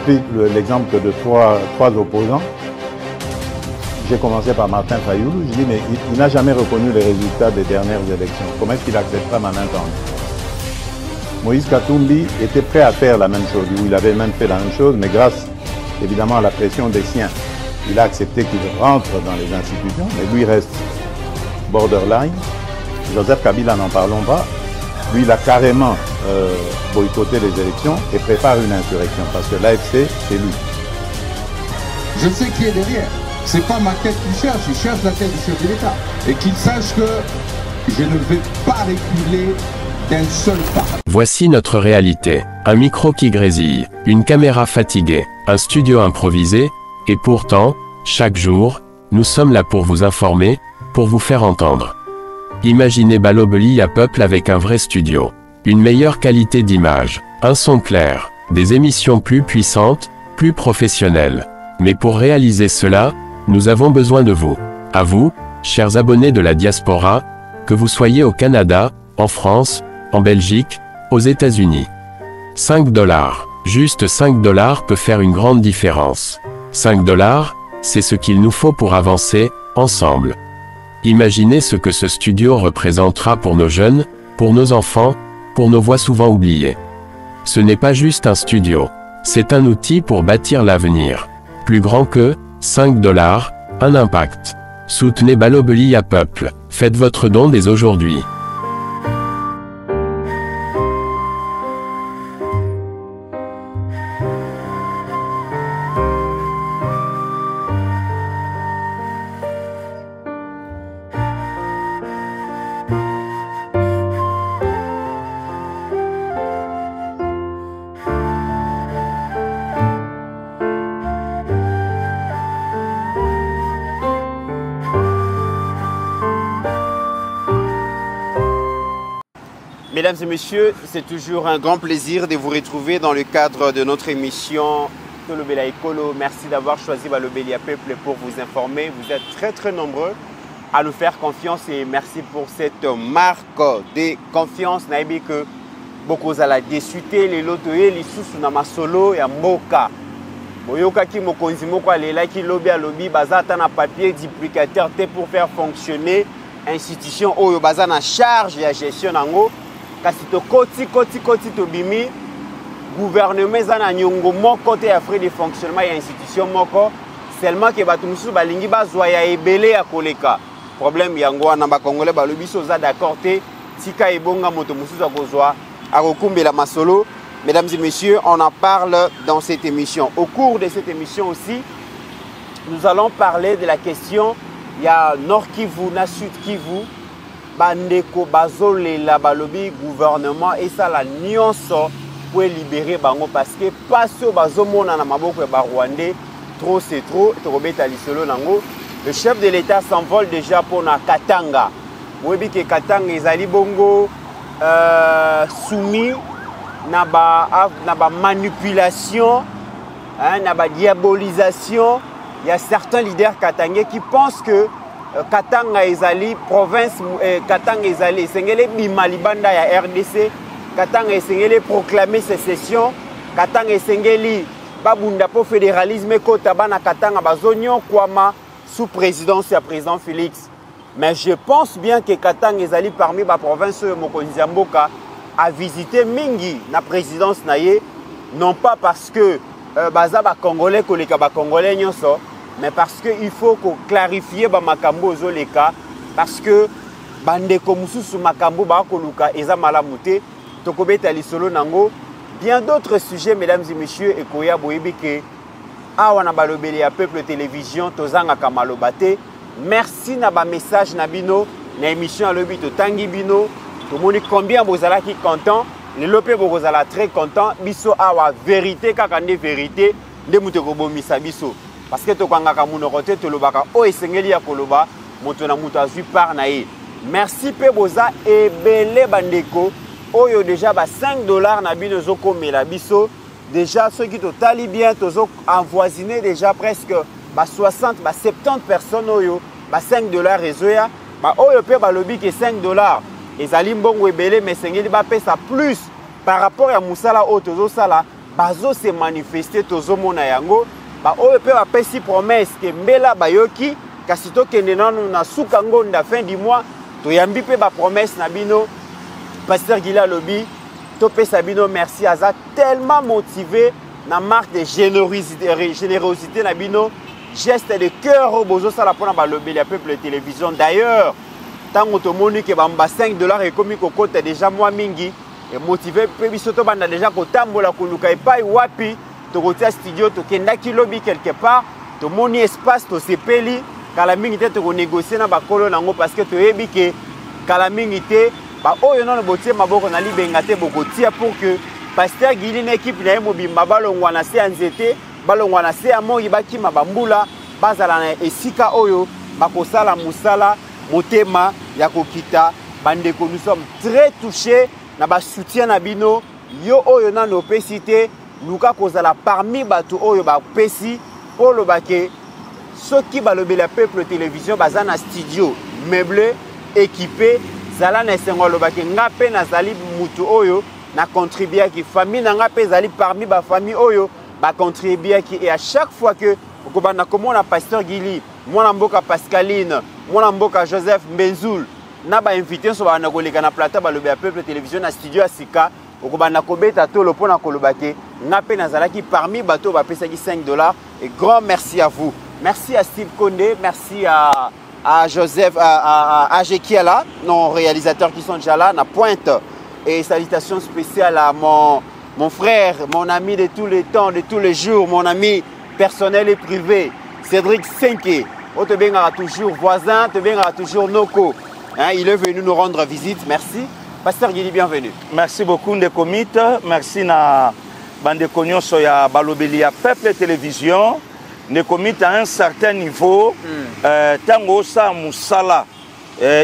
pris l'exemple de trois opposants. J'ai commencé par Martin Fayoulou. Je dis, mais il n'a jamais reconnu les résultats des dernières élections. Comment est-ce qu'il acceptera ma main tendue? Moïse Katumbi était prêt à faire la même chose. Il avait même fait la même chose, mais grâce évidemment à la pression des siens, il a accepté qu'il rentre dans les institutions, mais lui reste borderline. Joseph Kabila, n'en parlons pas. Lui, il a carrément boycotté les élections et prépare une insurrection parce que l'AFC, c'est lui. Je sais qui est derrière. C'est pas ma tête qu'il cherche, il cherche la tête du chef de l'État. Et qu'il sache que je ne vais pas reculer d'un seul pas. Voici notre réalité. Un micro qui grésille, une caméra fatiguée, un studio improvisé, et pourtant, chaque jour, nous sommes là pour vous informer, pour vous faire entendre. Imaginez Balobeli à Peuple avec un vrai studio. Une meilleure qualité d'image, un son clair, des émissions plus puissantes, plus professionnelles. Mais pour réaliser cela, nous avons besoin de vous. À vous, chers abonnés de la diaspora, que vous soyez au Canada, en France, en Belgique, aux États-Unis. 5 $, juste 5 $ peut faire une grande différence. 5 $, c'est ce qu'il nous faut pour avancer, ensemble. Imaginez ce que ce studio représentera pour nos jeunes, pour nos enfants, pour nos voix souvent oubliées. Ce n'est pas juste un studio, c'est un outil pour bâtir l'avenir. Plus grand que 5 $, un impact. Soutenez Balobeli à Peuple, faites votre don dès aujourd'hui. Mesdames et messieurs, c'est toujours un grand plaisir de vous retrouver dans le cadre de notre émission Tolobela Ekolo. Merci d'avoir choisi Balobeli à Peuple pour vous informer. Vous êtes très nombreux à nous faire confiance et merci pour cette marque de confiance. Naïbi que beaucoup à la désuité, les lotoye, les sous na masolo et à moka. Boyoka ki mokonzi moko alela ki lobi a lobi bazata na papier duplicateur pour faire fonctionner institution oyo baza na charge ya gestion nango. Kasi to koti to bimi gouvernement ezana nyongo moko te ya frais de fonctionnement ya institution moko seulement que bato mususu balingi bazwa ya ebele ya koleka problème yango wana ba congolais balobi soza d'accord te tika ebonga moto mususu akozwa akokumbela masolo. Mesdames et messieurs, on en parle dans cette émission. Au cours de cette émission aussi, nous allons parler de la question il y a Nord Kivu na Sud Kivu. Bandeko bazole la balobi gouvernement et ça la nyonso pour libérer bango parce que passo bazomona na maboko ya Rwandais trop c'est trop tokobeta lisolo nango. Le chef de l'État s'envole déjà pour na Katanga. Webi ke Katanga ezali bongo soumis na ba manipulation, hein, na ba diabolisation. Il y a certains leaders katangais qui pensent que Katanga ezali province Katanga ezali sengele bimalibanda ya RDC. Katanga esengeli proclamer sécession. Katanga esengeli babunda po fédéralisme kota bana Katanga bazonyo kwama sous présidence ya président Félix. Mais je pense bien que Katanga ezali parmi ba province mokonzi ya mboka a visité mingi na présidence naye, non pas parce que baza ba congolais koleka ba congolais nyonso, mais parce qu'il faut clarifier ba makambo zoleka parce que bandeko mususu makambo ba koluka eza malamu te tokobeta lisolo nango. Bien d'autres sujets, mesdames et messieurs, ekoya boyebi ke awa na balobeli ya Peuple télévision tozanga kamaloba te. Merci na ba message na bino na émission alobi to tangi bino to moni combien bozala ki content le lope bozala très content biso awa vérité kaka nde vérité nde muto ko bomisa biso parce que to kangaka munoko te to lobaka o esengeli ya koloba moto na muto azui par na ye. Merci pe boza ebele bandeko oyo déjà ba 5 $ na bino zokomela biso déjà ceux qui totali bien tozo envoisiné déjà presque ba 60 ba 70 personnes oyo ba 5 $ ezoya ba oyo pe ba lobi ke 5 $ ezali mbongo ebele mais sengeli ba pesa plus par rapport à musala oyo tozo sala bazo se manifester tozomona yango ba oyo pe ba pesi promesse ke mbela bayoki kasi tokende nanu na suka ngonda fin du mois toyambi pe ba promesse na bino pasteur Gila lobi to pesa bino merci aza tellement motivé na marque de générosité na bino geste de cœur au bozo sala pona ba lobeli ya peuple télévision. D'ailleurs tango tomoni ke bamba $5 et komi kokota déjà moi mingi et motivé pe biso to banda déjà kotambola koluka epai wapi to kotia studio to kendaki lobby quelque part to moni espace to sepeli kala mingi te to négocier na bakolo nango parce que to yebi ke kala mingi te ba oyo non botie maboko na libenga te bokotia pour que pasteur Gili na équipe na mobimba balongwa na se anzete balongwa na se amoyi bakima bambula bazala na esika oyo bakosala musala motema ya kokita bandeko. Nous sommes très touchés na ba soutien na bino yo oyo na no pesite luka kozala parmi bato oyo ba pesi polo bake soki balobeli ya peuple télévision baza na studio meublé équipé zala na esengo lobake nga pe nazali mutu oyo na contribuer ki famille na nga pe zali parmi ba famille oyo ba contribuer ki et à chaque fois que okobanda komona pasteur Gili mwana mboka Pascaline mwana mboka Joseph Mbenzul na ba invité so ba na koleka na plateau balobi ya peuple télévision na studio asika okobanda kobeta tolo pona kolobake nga pe nazalaki parmi bato ba pesaki $5 et grand merci à vous. Merci à Steve Condé, merci à Joseph, à Jekiala, nos réalisateurs qui sont déjà là, na pointe. Et salutations spéciales à mon frère, mon ami de tous les temps, de tous les jours, mon ami personnel et privé, Cédric Senke. On te bénira toujours voisin, te bénira toujours Noko. Hein, il est venu nous rendre visite, merci. Pasteur Gili, bienvenue. Merci beaucoup de comite, merci na bande konyo soya balobelia peuple télévision. Ne comite à un certain niveau, tango sa musala,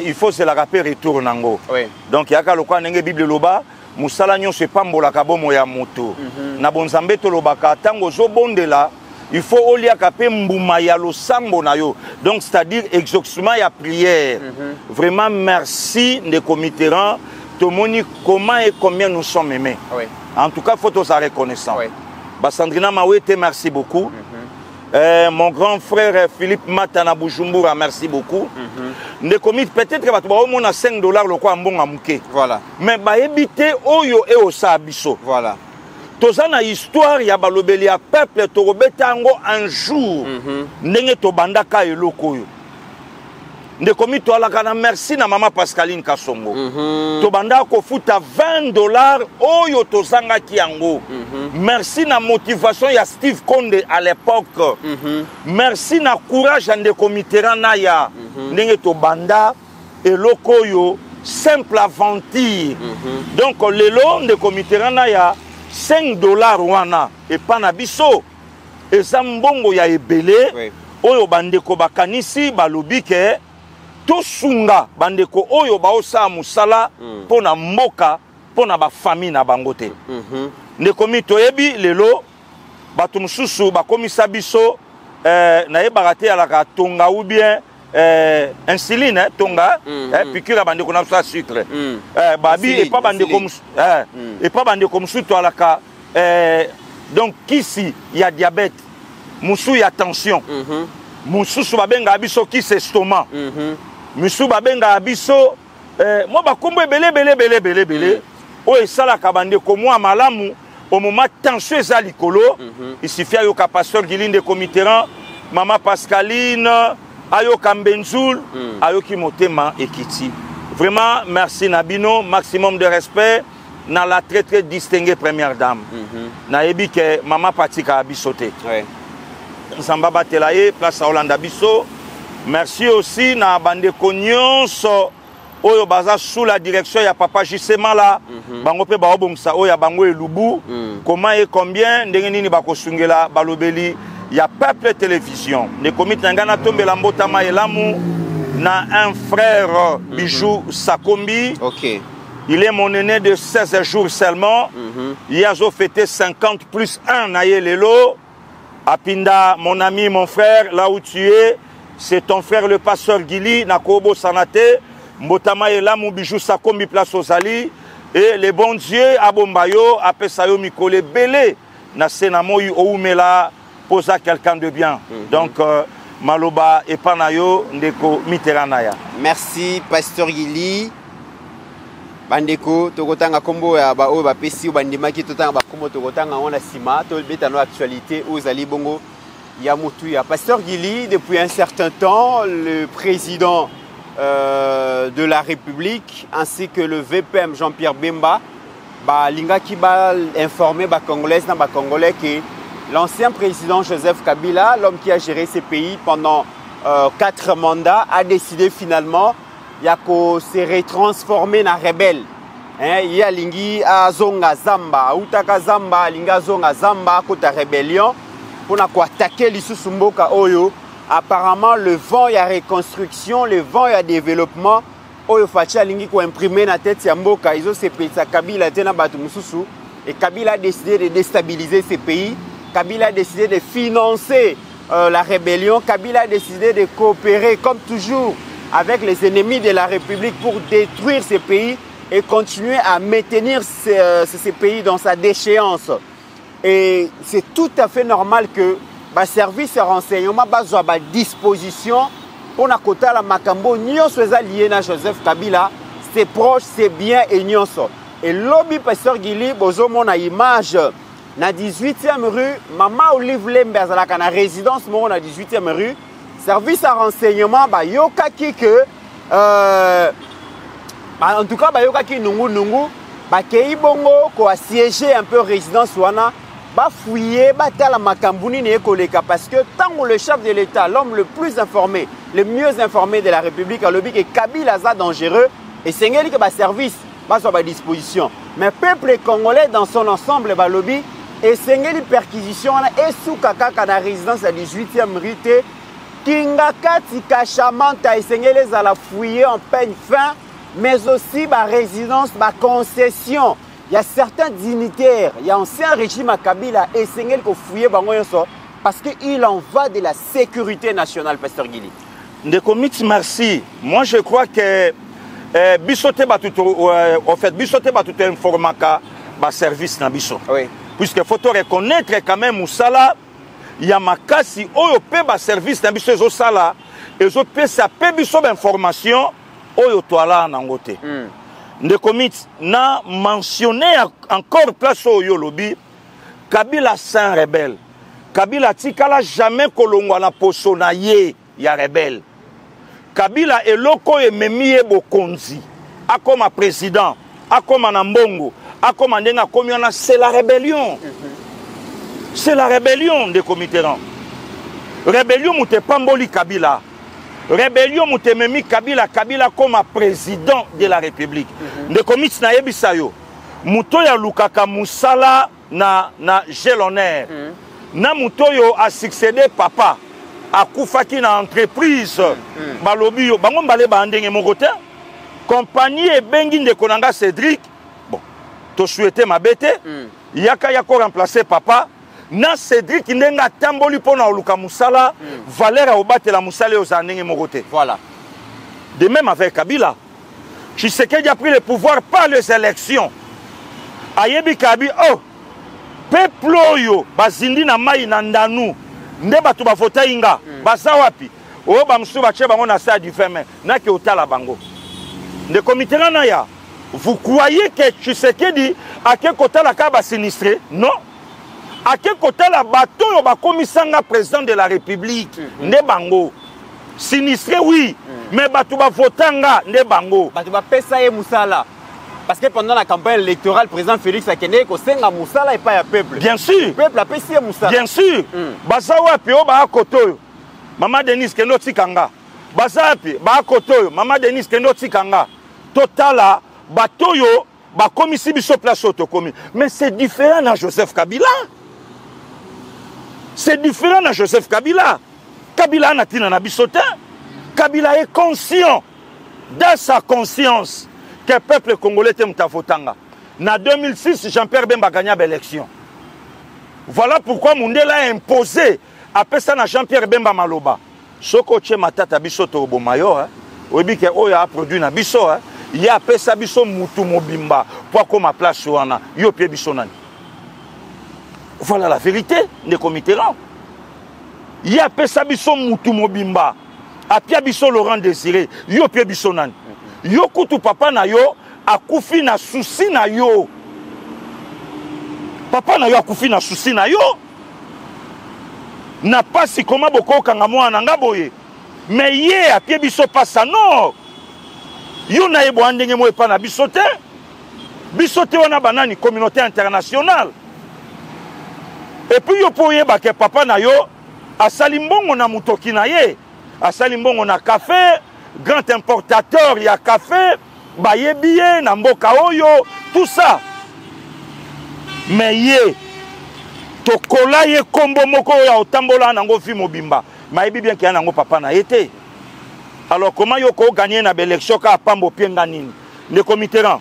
il faut se la rappeler retour nango. Oui. Donc il y a ka lokwa nenge Bible loba, musala nyo se pambola kabomo ya moto. Na bonzambe to lobaka tango zo bondela, il faut olia kapé mbuma ya lo sambo na yo. Donc c'est-à-dire exaucement ya prière. Vraiment merci de comiteran, to moni comment et combien nous sommes aimés. Oui. En tout cas, faut tous sa reconnaissance. Oui. Basandrina Mawete, merci beaucoup. Mon grand frère Philippe Matana Bujumbura, merci beaucoup. Ne commit peut-être que tu as $5 le quoi bon amouké. Voilà. Mais bah éviter oyo et au sabiso. Voilà. Tozana histoire ya balobeli ya peuple to robetango un jour. Nenge to bandaka eloko yo. Ne commit to alakana merci na maman Pascaline Kasongo. To banda ko futa $20 oyo to zanga kiango. Merci na motivation ya Steve Condé à l'époque. Merci na courage ande komitera na ya. Nenge to banda eloko yo simple aventure. Donc lelo de komitera na ya $5 wana et pas na biso. Et zambongo ya ebele oyo bandeko bakanisi balobike tosunga bandeko oyo baosa musala pona mboka pona ba famille na bangote. Ndeko mito yebi lelo bato mususu bakomisa biso na yebaka te alaka tonga ou bien insuline tonga piqûre bandeko na sa sucre babi et pas bandeko musu to alaka donc kisi ya diabète musu ya tension mususu babenga biso kisi estomac musu babenga biso moi bakombo belé o esalaka bandeko mwa malamu au moment tension eza likolo il suffit ayoka pasteur Gili de comiteran maman Pascaline ayoka Mbenzul ayoki motema ekiti. Vraiment merci Nabino, maximum de respect na la très distinguée première dame. Na yebi ke maman Patika bisote. Ouais. Samba Batelaye, place à Hollande Bisso. Merci aussi na bandeko nyonso oyo baza sous la direction ya papa Jisema là. Bango pe ba obomsa oyo bango elubu. Comment et combien ndenge nini bakosungela balobeli ya peuple télévision. Ne komite ngana tombela mbotama elamu na un frère Bijou Sakombi. OK. Il est mon aîné de 16 jours seulement. Il a fêté 50 plus 1 na yelelo. Apinda, mon ami, mon frère, là où tu es, c'est ton frère le pasteur Gili, Nakobo Sanate, Mbotama et là, Bijou Sakombi place aux Ali, et les bons dieux, Abombayo, Apesayo Mikole, Belé, na senamoyi oumela posa quelqu'un de bien. Donc maloba epanayo ndeko miteranaya. Merci Pasteur Gili. Bandeko tokotanga kombo ya ba o ba pesi o bandimaki totanga ba kombo tokotanga on sima to betano actualité aux ali bongo ya mutu ya Pasteur Gili. Depuis un certain temps, le président de la République ainsi que le VPM Jean-Pierre Bemba linga ki ba informé ba congolais na ba congolais que l'ancien président Joseph Kabila, l'homme qui a géré ce pays pendant 4 mandats, a décidé finalement de se retransformer en rebelle. Il y a lingi azonga zamba, utaka zamba, linga zonga zamba kota rébellion pour attaquer l'Issusumboka Oyo. Apparemment, le vent y a reconstruction, le vent y a développement. Oyo facha lingi ko imprimer na tête ya mboka, izo se pesa Kabila tena batu mususu et Kabila a décidé de déstabiliser ce pays. Kabila a décidé de financer la rébellion. Kabila a décidé de coopérer comme toujours avec les ennemis de la République pour détruire ces pays et continuer à maintenir ces pays dans sa déchéance. Et c'est tout à fait normal que le service de renseignement soit à disposition pour la kota la makambo nyonso lié à Joseph Kabila, c'est proche, c'est bien et nyonso. Et lobby Pasteur Gili bozo mona image na 18e rue Mama Olive Lembe azalaka na résidence moko na 18e rue. Service à renseignement yokaki que en tout cas yokaki nungu kei bongo ko assiéger un peu résidence wana fouiller batala makambuni ne koleka parce que tant le chef de l'État, l'homme le plus informé, le mieux informé de la République a lobby que Kabila za dangereux et sengeli que service soit à disposition. Mais peuple congolais dans son ensemble lobby et sengeli perquisition et sous kaka na résidence à 18e rue Kingakati Kachamanta et Sengelez à la fouiller en peine fin, mais aussi ma résidence, ma concession. Il y a certains dignitaires, il y a un ancien régime à Kabila et Sengel qui fouiller parce qu'il en va de la sécurité nationale, Pasteur Gili. Ndekomiti, merci. Moi, je crois que Bissoté informaka service na biso. Oui. Puisque faut reconnaître quand même Moussala. Il y a makasi oyo pe ba service na biso zo sala ezo pe sa pe biso ba information oyo toala na ngote. Ndekomit na mentionner encore place oyo lobby Kabila saint rebelle. Kabila tikala jamais kolongwa na poso na ye ya rebelle. Kabila eloko ememiye bokonzi akoma président akoma na mbongo akoma ndenga komiona c'est la rébellion. C'est la rébellion des comités. Rébellion moute pamboli Kabila. Rébellion moute memi Kabila. Kabila comme président de la République. De comités na yebisayo. Muto ya lukaka musala na gelonnaire. Na muto yo a succédé papa. A koufaki na entreprise. Balobi yo. Bangon bale ba andenge mokote. Compagnie et bengi de konanga Cédric. Bon. To souhaité ma bête. Yaka yako remplacer papa. Na Cédric ndenga tamboli pona oluka musala valeur obate la musala aux anenge mokote. Voilà. De même avec Kabila. Tshisekedi a pris le pouvoir par les élections. Ayebi Kabi oh peuple oyo bazindi na mai na ndanu nde batu ba vota inga baza wapi o ba msu ba che bango na sa du femme na ke otala bango. De comité na ya vous croyez que Tshisekedi a ke kotala ka ba sinistré? Non. À quel côté la bateau va commissaire président de la République ne bango sinistré oui mais bateau va votanga ne bango bateau va pesa et musala parce que pendant la campagne électorale président Félix Akende ko senga musala et pas ya peuple bien sûr peuple a pesa musala bien sûr bazawa pe o ba koto maman Denise Kendo Tikanga bazapi ba koto maman Denise Kendo Tikanga totala bateau yo ba commissaire biso place autocomi mais c'est différent à Joseph Kabila. C'est différent de Joseph Kabila. Kabila n'a pas de Kabila est conscient, dans sa conscience, que le peuple congolais est mutafotanga. En 2006, Jean-Pierre Bemba a gagné l'élection. Voilà pourquoi Mundela a imposé à personne à Jean-Pierre Bemba Maloba. Soko che matata biso to bomayo, obi ke oya a produit na biso, il y a pesa biso mutu mobimba pour comme place wana yo pie biso nani. Voilà la vérité, Ndeko Mitterrand. Il y a pesa biso mutu mobimba. Apia biso Laurent Désiré. Yo pia biso nan. Yo kutu papa na yo akufi na souci na yo. Papa na yo akufi na souci na yo. Na pasi koma boko kanga mwana nga boye. Mais ye apia biso pasa non. Yo na yebo andenge mo epa na biso te. Biso te wana banani communauté internationale. Et puis yo po yeba ke papa na yo asali mbongo na mutoki na ye. Asali mbongo na café, grand importateur ya café, bayebiye na mboka oyo, tout ça. Mais ye tokola ye kombo moko ya otambola nango fi mobimba. Mayebi bien qu'il y a nango papa na été. Alors comment yo ko gagner na élection ka pambo pienga nini? Ndeko Mitterrand.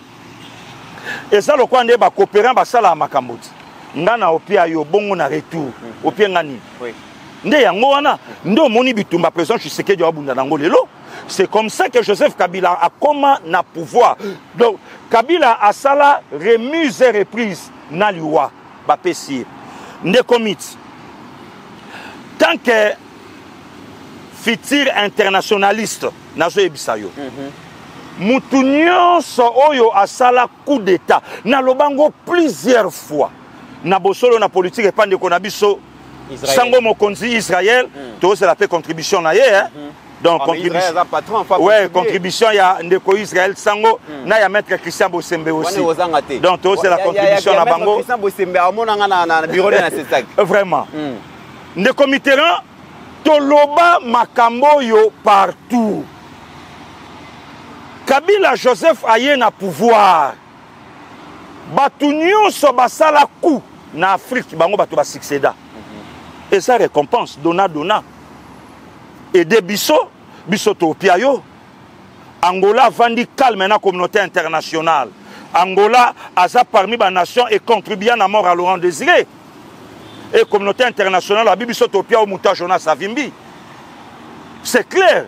Et ça le quoi ndé ba coopérant ba sala makamboti. Ngana opia yo bongo na retour. Opienga nini? Oui. Ndé yango wana ndo moni bitumba président Tshisekedi abunda nango lelo. C'est comme ça que Joseph Kabila a comment na pouvoir. Donc Kabila a sala remise et reprise na liwa ba pesi. Ndeko mit. Tant que futur internationaliste nazo ebisa yo. Mutu nyonso oyo asala coup d'état na lobango plusieurs fois. Na bosolo na politique et pande ko na biso sango mokonzi Israël, to c'est la paix contribution na ye hein. Donc contribution ouais, contribution ya ndeko Israël sango na ya maître Christian Bosembe aussi. Donc to c'est la contribution na bango. Christian Bosembe amona na bureau na c'est vraiment. Ndeko Mitterrand toloba makambo yo partout. Kabila Joseph aye na pouvoir. Batu nyonso basala coup na Afrique bango batu ba succéda. Et ça récompense dona. Et de biso to piayo. Angola vandi calme na communauté internationale. Angola aza parmi ba nation et contribue à la mort à Laurent Désiré. Et communauté internationale a biso to piayo muta Jonas Savimbi. C'est clair.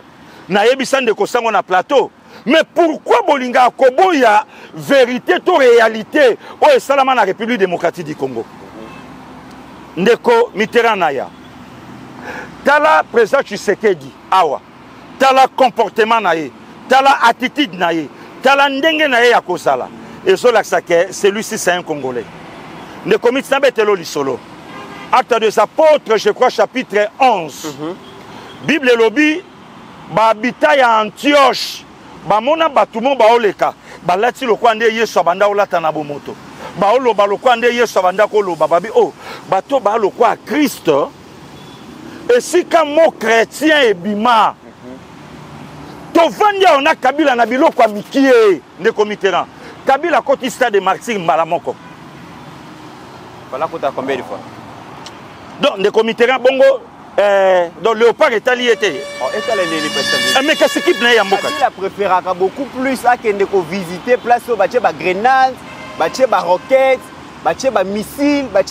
Na yebisan de kosango na plateau. Mais pourquoi Bolinga Koboya vérité to réalité o salama na République démocratique du Congo? Ndeko Mitterrand naya. Tala président Tshisekedi awa. Tala comportement naye. Tala attitude naye. Tala ndenge naye ya kosala. Et cela celui-ci c'est un Congolais. Ndeko Mitterrand betelo lisolo. Acte des apôtres, je crois chapitre 11. Bible lobby ba habita ya Antioche. Bamona batumo baoleka balati lokwa nde Yesu abanda olata na bomoto baoloba lokwa nde Yesu abanda koloba babi oh bato ba lokwa Christ esika mo chrétien ebima to vanja ona Kabila na biloko mikie Ndeko Mitterrand Kabila koti stade de martyr mbala moko voilà kota combien de fois donc Ndeko Mitterrand bongo donc Léopard est allié. Mais qu'est-ce qui est en Moka? Il a préféré beaucoup plus à qu'il visiter place où il y a des grenades, des roquettes, des missiles, des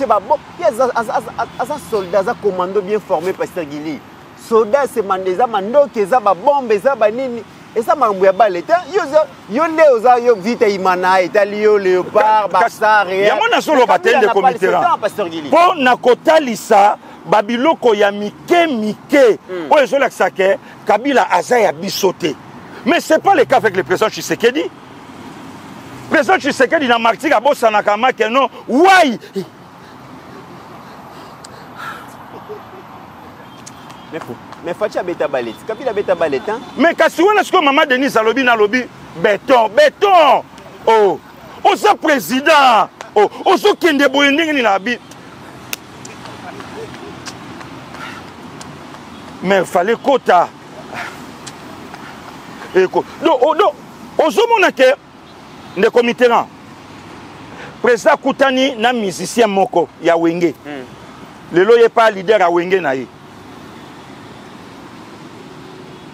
soldats, des commandos bien formés, Pasteur Guili. Soldats, c'est des commandos qui ont des bombes, des nini. Et ça m'a envoyé balle. Yo vite Imana, Italio, Léopard, Bassar. Il y a mon solo bataille de comité. Pour Nakotalisa. Babiloko ya mike. Pour les gens qui Kabila Aza a bisoté. Mais ce n'est pas le cas avec le président Tshisekedi. Le président Tshisekedi n'a marqué à Bossanakama que non. Why? Mais Fatia beta balet. Kabila beta balet. Mais Kassiouana, est-ce que Maman Denis a lobby na lobby? Béton. Oh. Osa président. Oh. Osa Kende Boyending ni nabi. Mais il fallait quota. Donc, aujourd'hui, Ndeko Mitterrand, président Koutani, na musicien moko, ya Wenge. Le lo n'est pas leader à Wenge naï.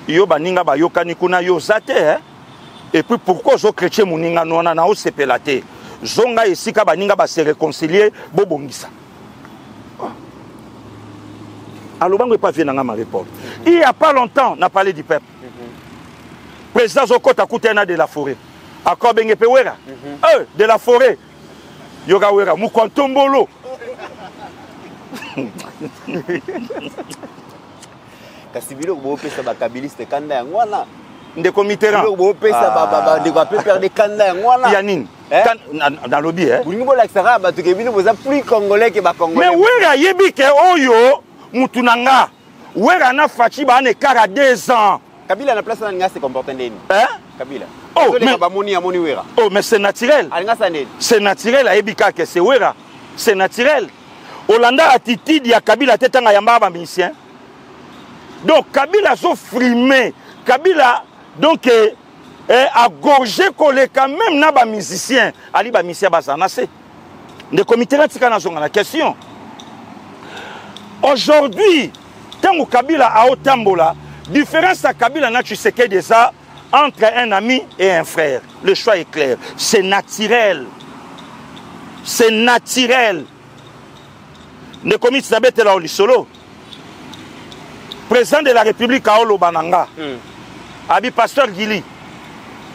Yo baninga ba yokani kuna yo zate, hein? Et puis pourquoi zo chrétien muninga nona na o sepelate? Zonga esika baninga ba se réconcilier bobongisa. Alors, on ne pas venir dans ma réponse. Il n'y a pas longtemps, on a parlé du peuple. Président Zokota Koutena de la forêt. Encore bien de la forêt. Yoga Wera, Moukontombolo. kasi biloko bopesa bakabiliste kanda yango wana ndeko Mitterrand biloko bopesa ndeko ape perde kanda yango wana ya nini dans lobby bolingi bolakisaka bato ke bino boza plus congolais ke bacongolais mais wera yebi ke oyo mutu na nga wera na Faci baana ekara 2 ans Kabila na place na se comporte ndeni Kabila oh mais bamoni ya moni wera oh mais c'est naturel alinga sa ndeni c'est naturel ayebi kaka c'est wera c'est naturel Olanda attitude ya Kabila tetanga yamba ba musicien donc Kabila so frimé Kabila donc a gorgé koleka même na ba musicien ali ba musicien bazana c'est de comité là tika na zonga la question aujourd'hui tango Kabila a otambola différence à Kabila na Tshisekedi de ça entre un ami et un frère le choix est clair c'est naturel ne commis sabete la olisolo président de la République a olobananga abi pasteur Gili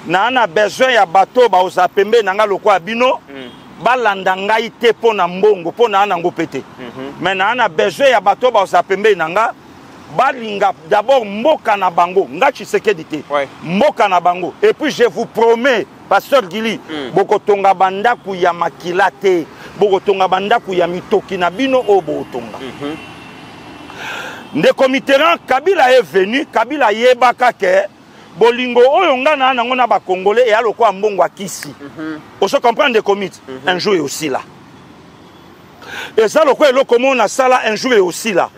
na ana besoin ya bateau ba osapembe nanga lokwa bino balanda ngai te pona mbongo pona ana ngo pété mais na ana besoin ya bateau ba osapembe nanga balinga d'abord mboka na bango nga Tshisekedi te mboka na bango et puis je vous promets pasteur Gili bokotonga bandaku ya makila te bokotonga bandaku ya mitoki na bino o botonga ndeko Mitterrand Kabila est venu Kabila yebaka ke bolingo oyo nga na nango na ba congolais et aloko mbongo akisi on se comprend ndeko Mit un jour est aussi là et ça loko eloko mona sala un jour est aussi là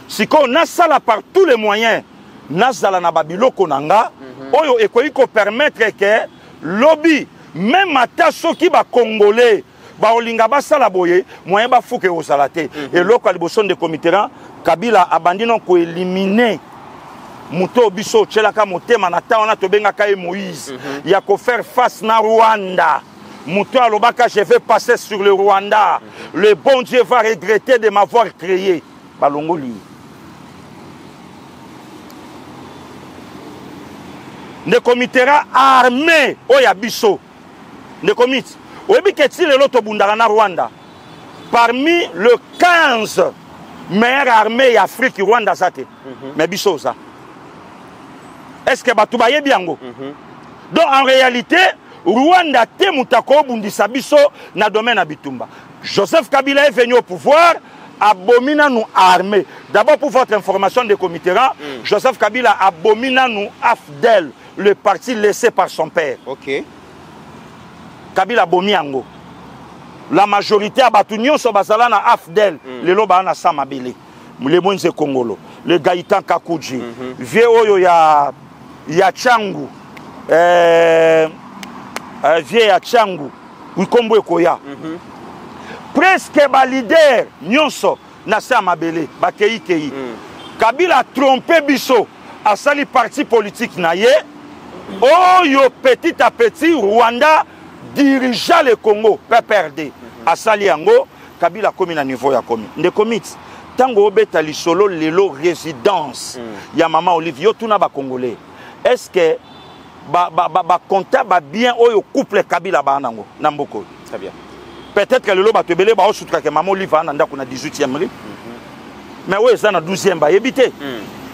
si qu'on a sala par tous les moyens nazala na babiloko nanga oyo ekoyi ko permettre que lobby même ata soki ba congolais ba olinga ba sala boye moyen ba fuke o salate et loko liboso de Mitterrand Kabila abandino ko éliminer muto biso tchelaka motema na ta wana tobenga ka Moïse ya ko faire face na Rwanda muto alobaka je vais passer sur le Rwanda le bon Dieu va regretter de m'avoir créé balongoli ndeko Mitterrand armé oya biso ndeko Mit oyebi ke ti lelo tobundaka na Rwanda parmi le 15 meilleure armée d'Afrique Rwanda zate mais biso ça est-ce que batu bayebi yango donc en réalité Rwanda te mutako bundisa biso na domaine Bitumba Joseph Kabila est venu au pouvoir abomina nous armée d'abord pour votre information de Mitterrand Joseph Kabila abomina nous AFDEL le parti laissé par son père OK Kabila abomi yango la majorité à Batunio so bazala na AFDEL le loba na Samabele le Moïse Kongolo le Gaïtan Kakuji vie oyo ya Changu vie ya Changu wikombo ekoya presque ba leader nyonso na Samabele ba kei Kabila trompé biso a sali parti politique na ye oyo petit à petit Rwanda dirigeant le Congo PPRD à Saliango Kabila komi na niveau ya komi ndeko Mit tango obeta lisolo lelo résidence ya mama Olivier tuna ba congolais est-ce que ba comptable bien oyo couple Kabila ba nango na mboko très bien peut-être que lelo ba tebele ba osutra que mama Olivier na ndako na 18e ri mais oyo za na 12e ba yebite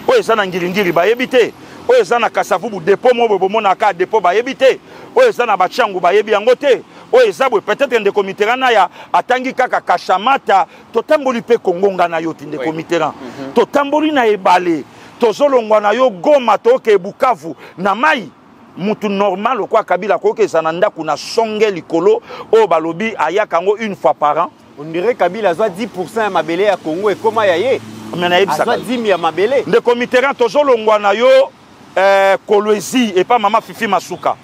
oyo za na ngilingiri ba yebite oyo za na Kasavubu dépôt mo bomona ka dépôt ba yebite oyo za na bachangu ba yebi yango te oyo za bo peut-être ndeko Mitterrand na ya atangi kaka kashamata totamboli pe kongonga na yo ndeko Mitterrand totamboli na ebale tozolongwa na yo Goma to ke Bukavu na mai mutu normal kwa Kabila ko ke sananda kuna songe likolo o balobi ayaka ngo une fois par an on dirait Kabila a 10% ya mabele ya Congo et comment yaye mais na yebisa 10 ya mabele ndeko Mitterrand tozolongwa na yo Kolwezi et pas maman Fifi Masuka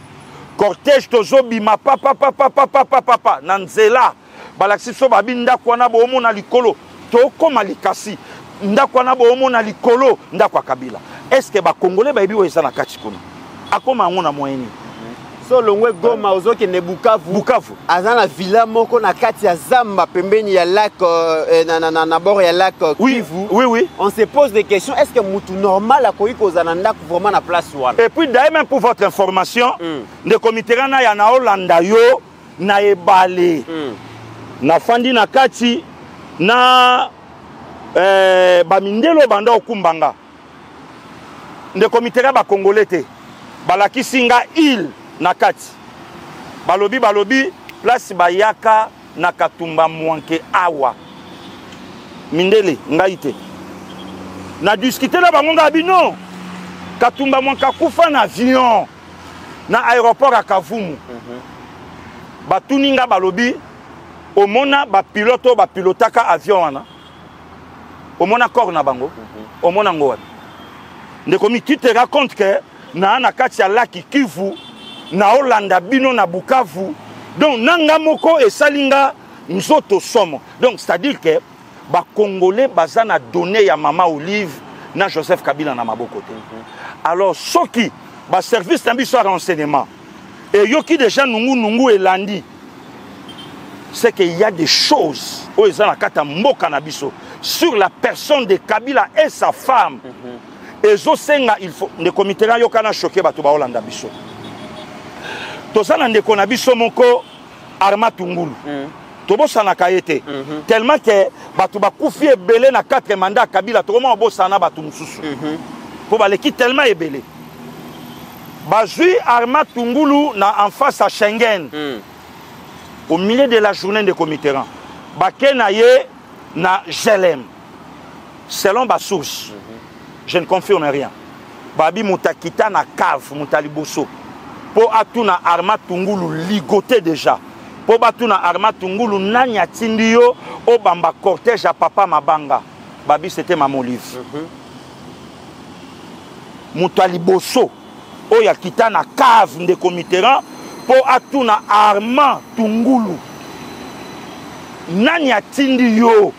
cortège tozobima papa na nzela balaksi so babi ndako na bomo na likolo tokoma likasi ndako na bomo na likolo ndako Kabila est-ce que ba congolais ba yebi weza na kati kuna akoma ngona moyeni so longwe Goma ozoke ne Bukavu azana villa moko na kati ya Zamba pembeni ya lac na bord ya lac Kivu oui on se pose des questions est-ce que mutu normal akoyi kozana ndako vraiment na place wana et puis d'ailleurs même pour votre information ndeko Mitterrand na ya na Hollanda yo na ebale na fandi na kati na bamindelo banda okumbanga ndeko Mitterrand bakongole te balakisi nga île na kati balobi place bayaka na katumba mwanke awa mindele ngai te na discuter na bango nga bino katumba mwanka kufa na avion na aéroport à Kavumu batuninga balobi omona bapilote bapilotaka avion wana omona corps na bango omona ngo wana ndeko mi tu te rends compte que na kati ya laki Kivu na Olanda bino na Bukavu donc nanga moko esalinga nzoto somo donc c'est-à-dire que ba congolais baza na donné ya Mama Olive na Joseph Kabila na maboko te alors soki ba service na biso renseignement et yoki déjà nungu elandi c'est qu'il y a des choses où ils ont la kata mboka na biso sur la personne de Kabila et sa femme et zosenga il faut ne comité yo kana choqué bato ba Olanda biso tozana ndeko na biso moko Arma Tungulu tobosana kayete tellement que bato bakufi ebele na 4 mandats Kabila tokoma bosana bato mususu po baleki tellement ebele bazui Arma Tungulu na en face à Schengen au milieu de la journée de comité bakena ye na Jelem selon ba source je ne confirme rien babi mutakita na cave mutaliboso po atuna Arma Tungulu ligoté déjà po batuna Arma Tungulu nani atindi yo o bamba cortège à papa Mabanga babi c'était Mama Olive mutaliboso o ya kita na cave de comité po atuna Arma Tungulu nani atindi yo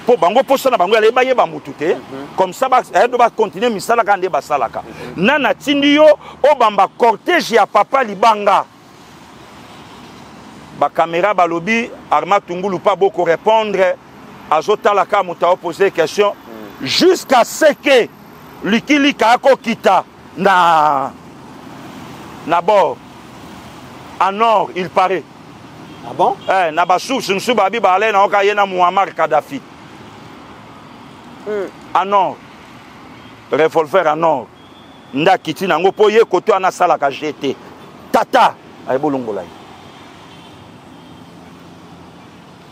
po bango posa na bango yeba yeba mutute comme ça ba continuer misala kande basalaka nana atindi yo o bamba cortège ya papa Libanga ba caméra balobi Arma Tungulu pas beaucoup répondre azotala ka muta poser question jusqu'à ce que likili ka ko kita na bord en nord il paraît. Ah bon? Na ba source nsu babi ba ale na okaye na Muammar Kadhafi. En nord. Revolver en nord. Nda kiti nango po ye koto ana sala ka jeté. Tata ay bolongolai.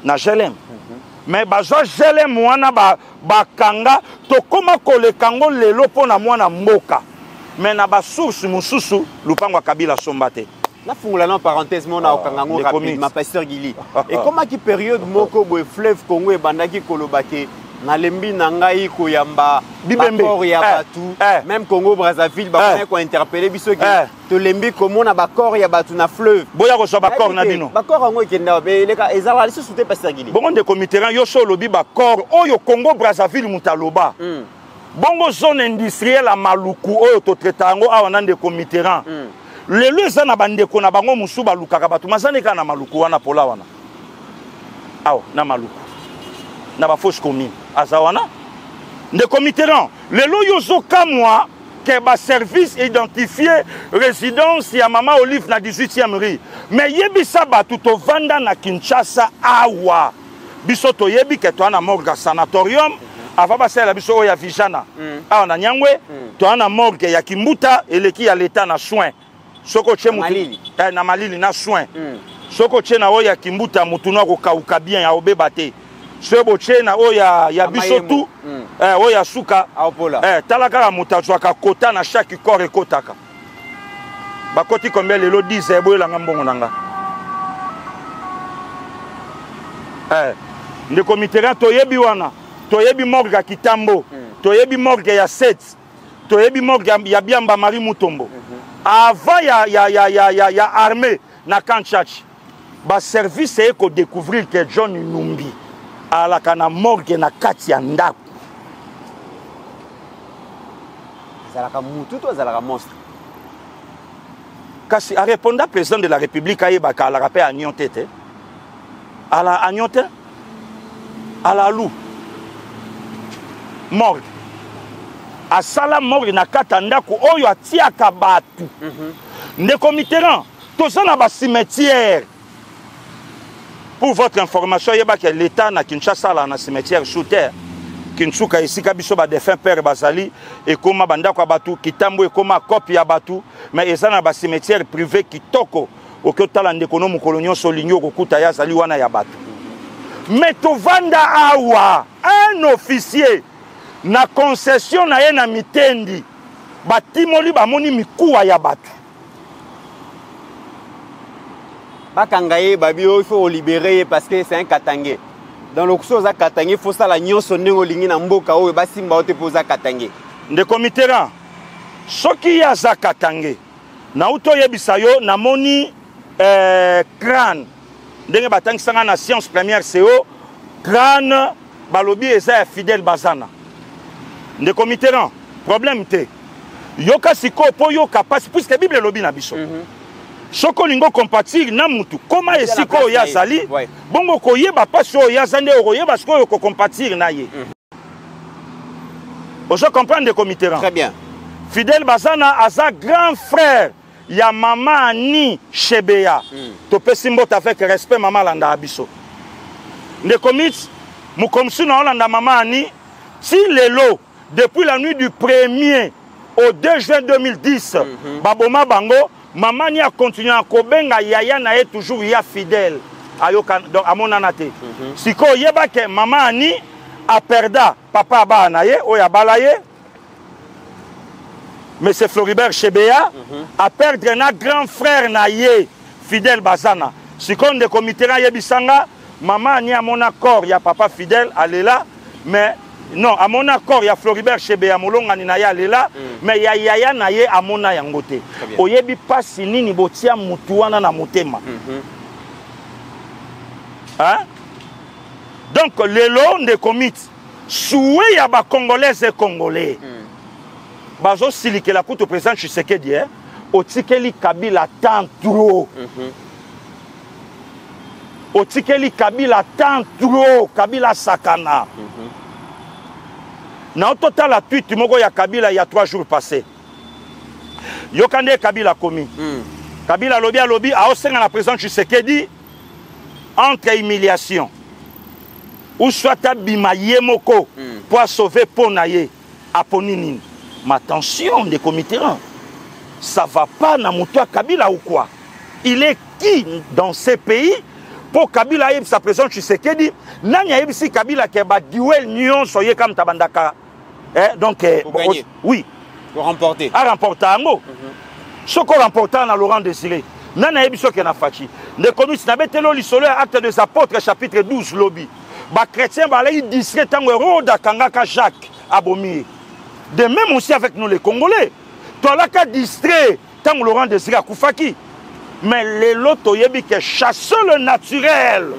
Na Jelem. Mais bazo Jelem wana ba kanga to koma kole kango lelo po na mwana mboka. Mais na ba source mususu lupango Kabila sombate. Na fungula na parenthèse mona okangango rapidement pasteur Gili. Et comment qui période moko boy fleuve Congo e bandaki kolobake na lembi na ngai ko yamba bakor ya batu même Congo Brazzaville ba ko interpeller biso ki to lembi komona bakor ya batu na fleuve boya ko so bakor na bino bakor ngo kenda be leka ezala liso sute pasteur Gili bongo de comité yo so lobi bakor oyo Congo Brazzaville mutaloba bongo zone industrielle à Maluku oyo to tretango awa na de comité lelo eza na bandeko na bango musu balukaka bato mazaneka na Maluku wana pola wana awa na Maluku na ba fausse commune azawana de comité lelo yozo kamwa ke ba service identifié résidence ya Mama Olive na 18e rue mais yebisa bato to vanda na Kinshasa awa biso to yebi ke to na morgue sanatorium ava basala biso oya vijana awa na Nyangwe to na morgue ya Kimbuta eleki ya l'état na soin soko che mutu na Malili na soin soko che na oya Kimbuta mutu na ko kauka bien ya obeba te sebo che na oya ya biso tu oya suka talaka la muta zwaka kota na chaque corps ekotaka bakoti combien lelo 10 ebo la ngambongo nanga nde comité to yebi wana to yebi morgue ya Kitambo to yebi morgue ya 7 to yebi morgue ya Biamba Marie Mutombo avant ya armée na Kanchachi ba service e ko découvrir que John Numbi ala kana morgue na kati ya ndako zalaka mutu to zalaka monstre kasi a répondre président de la République ayeba ka la rappel à Nyontete ala Anyote ala Lou morgue asala morgue na kata ndako oyo atiaka batu nde comité tozana ba cimetière pour votre information yeba que l'état na Kinshasa la na cimetière sous terre Kinsuka esika biso ba défunt père bazali et koma bandako batu kitambo et koma copie ya batu mais ezana ba cimetière privé kitoko okotala ndeko no mukolonyo solinyo kokuta ya zali wana ya batu. Mais tovanda awa un officier na concession na ye na mitendi batimoli bamoni mikuwa ya batu. Bakangaye babio il faut libérer parce que c'est un katangé. Dans le coup za katangé faut ça la nyonso ndenge lingi na mboka oyo basimba ote poza katangé. Ndeko mitera soki ya za katangé na uto yebisa yo na moni crâne ndenge batangisanga na science première CO crâne balobi eza Fidèle Bazana. Ndeko mitera problème te yoka siko po yoka passe puisque Bible lobi na biso. Soko lingo compatir na mutu koma esiko ya zali bongo koyeba pasi o ya zande o koyeba siko ko compatir na ye. Ozo comprendre de comité. Très bien. Fidèle Bazana aza grand frère ya mama Ani Chebeya. To pesimbo avec respect mama landa abiso. De comité mukomsu na landa mama Ani si lelo depuis la nuit du 1er au 2 juin 2010 baboma bango maman ni a continué à kobenga yaya na ye toujours ya fidèle ayoka donc à mon anate siko yeba ke maman ni a perda papa ba na ye o ya balaye mais c'est Floribert Chebeya a perdre na grand frère na ye Fidèle Bazana siko de comité na yebisanga maman ni a mon accord ya papa fidèle alela mais non, à mon accord, il y a Floribert Chebeya Molonga ni na ya lela, mais il y a yaya na ye à mon yangote. Oyebi pasi nini botia mutuana na motema. Hein? Donc, le long de commit, soué ya ba congolais et congolais. Bazo silike la koute président Tshisekedi, otikeli Kabila tant trop. Otikeli Kabila tant trop, Kabila sakana. Na total la tweet moko ya Kabila il y a 3 jours passés. Yokande Kabila komi. Kabila lobby a osenga na président Tshisekedi entre humiliation. Ou soit abima yemoko pour sauver Ponaye à Ponini. Mais attention des comités. Ça va pas na mutua Kabila ou quoi? Il est qui dans ces pays pour Kabila yeb sa président Tshisekedi nanya yeb si Kabila ke ba duel nyon soye comme tabandaka donc oui pour remporter à remporter ango ce qu'on remporta na Laurent Désiré nana yeb so ke na fachi de commis na betelo lisolo acte des apôtres chapitre 12 lobby ba chrétien ba lay distrait tango roda kangaka Jacques abomi de même aussi avec nous les Congolais toi la ka distrait tango Laurent Désiré akufaki. Mais les lotos yebi que chasseur le naturel.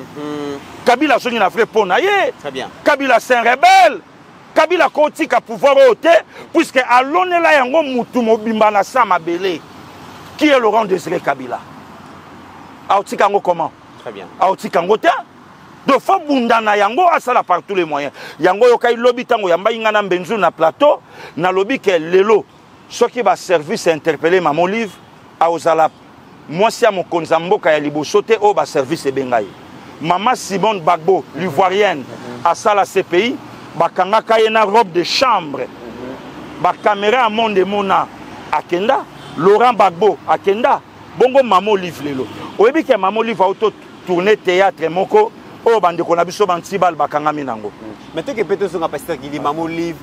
Kabila songi na vrai ponaye. Très bien. Kabila c'est un rebelle. Kabila koti ka pouvoir ôter puisque alone la yango mutu mobimba na sama belé. Qui est Laurent Désiré Kabila? Aouti kango comment? Très bien. Aouti kango te. De fois bundana yango asala par tous les moyens. Yango yokai lobby tango yamba ingana mbenzu na plateau na lobby que lelo ce qui va service interpeller maman livre à Ozala. Moi, si à mon konzamboka ya libosote au ba service e bengaye. Maman Simone Bagbo, l'ivoirienne, à ça la CPI, ba kangaka yena robe de chambre. Ba caméra à monde de mona akenda, Laurent Bagbo akenda, bongo maman livre lelo. Oyebi ke maman livre auto tourner théâtre moko o bande ko na biso bantibal ba kangami nango. Mais tu que peut-être son pasteur qui dit maman livre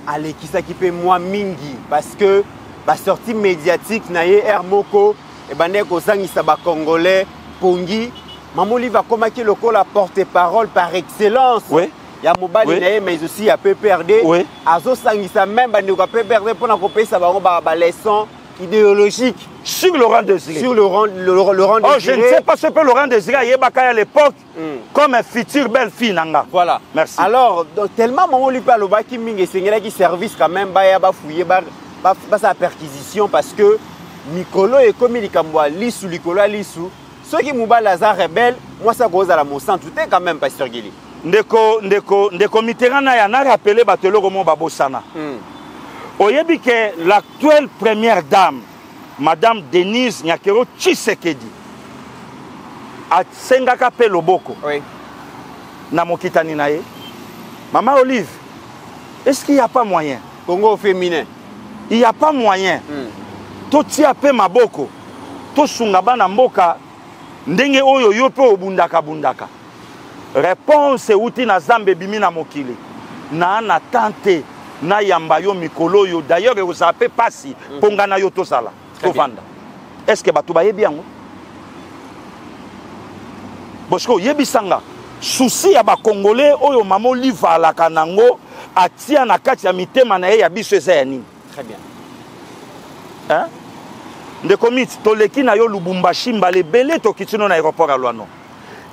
allez qui ça qui fait moi mingi parce que ba sortie médiatique na ye Hermoko et bande ko sangisa ba congolais pongi maman livre comme qui le la porte-parole par excellence. Oui. Il y a Mobali mais aussi il y a PPRD. Oui. Azo sangisa même bande ko PPRD pour na ko payer ça ba leçon idéologique sur Laurent Désiré. Sur Laurent Désiré. Oh, je ne sais pas ce que Laurent Désiré à l'époque comme un futur belle fille nanga. Voilà. Merci. Alors, donc, tellement maman lui parle au qui mingi qui service quand même ba fouiller ba sa perquisition parce que Mikolo et comme il kamwa lisu likolo lisu ceux qui mouba Lazare rebelle moi ça cause à la Monsanto tout est quand même pasteur Gili. Ndeko Mitterrand ya na rappelé batelo comme babosana. Oyebi que l'actuelle première dame, Madame Denise Nyakero Tshisekedi, a sengaka pe loboko. Oui. Na mokitani na ye. Maman Olive, Est-ce qu'il n'y a pas moyen? Congo féminin. Il n'y a pas moyen. Totia pe maboko. To sungaba na mboka. Ndenge oyo yo pe obundaka bundaka. Réponse outi na zambe bimi na mokili. Na na tante na yamba yo mikolo yo. D'ailleurs vous appelez pasi ponga na yo to sala. To vanda. Est-ce que batu ba yebi yango? Bosko yebi sanga. Souci ya ba Congolais oyo mamo liva la kanango atia na kati ya mitema na ye ya biso eza ya nini? Très bien. Hein? Ndeko miti toleki na yo Lubumbashi mbale belé to kitino na aéroport à Luano.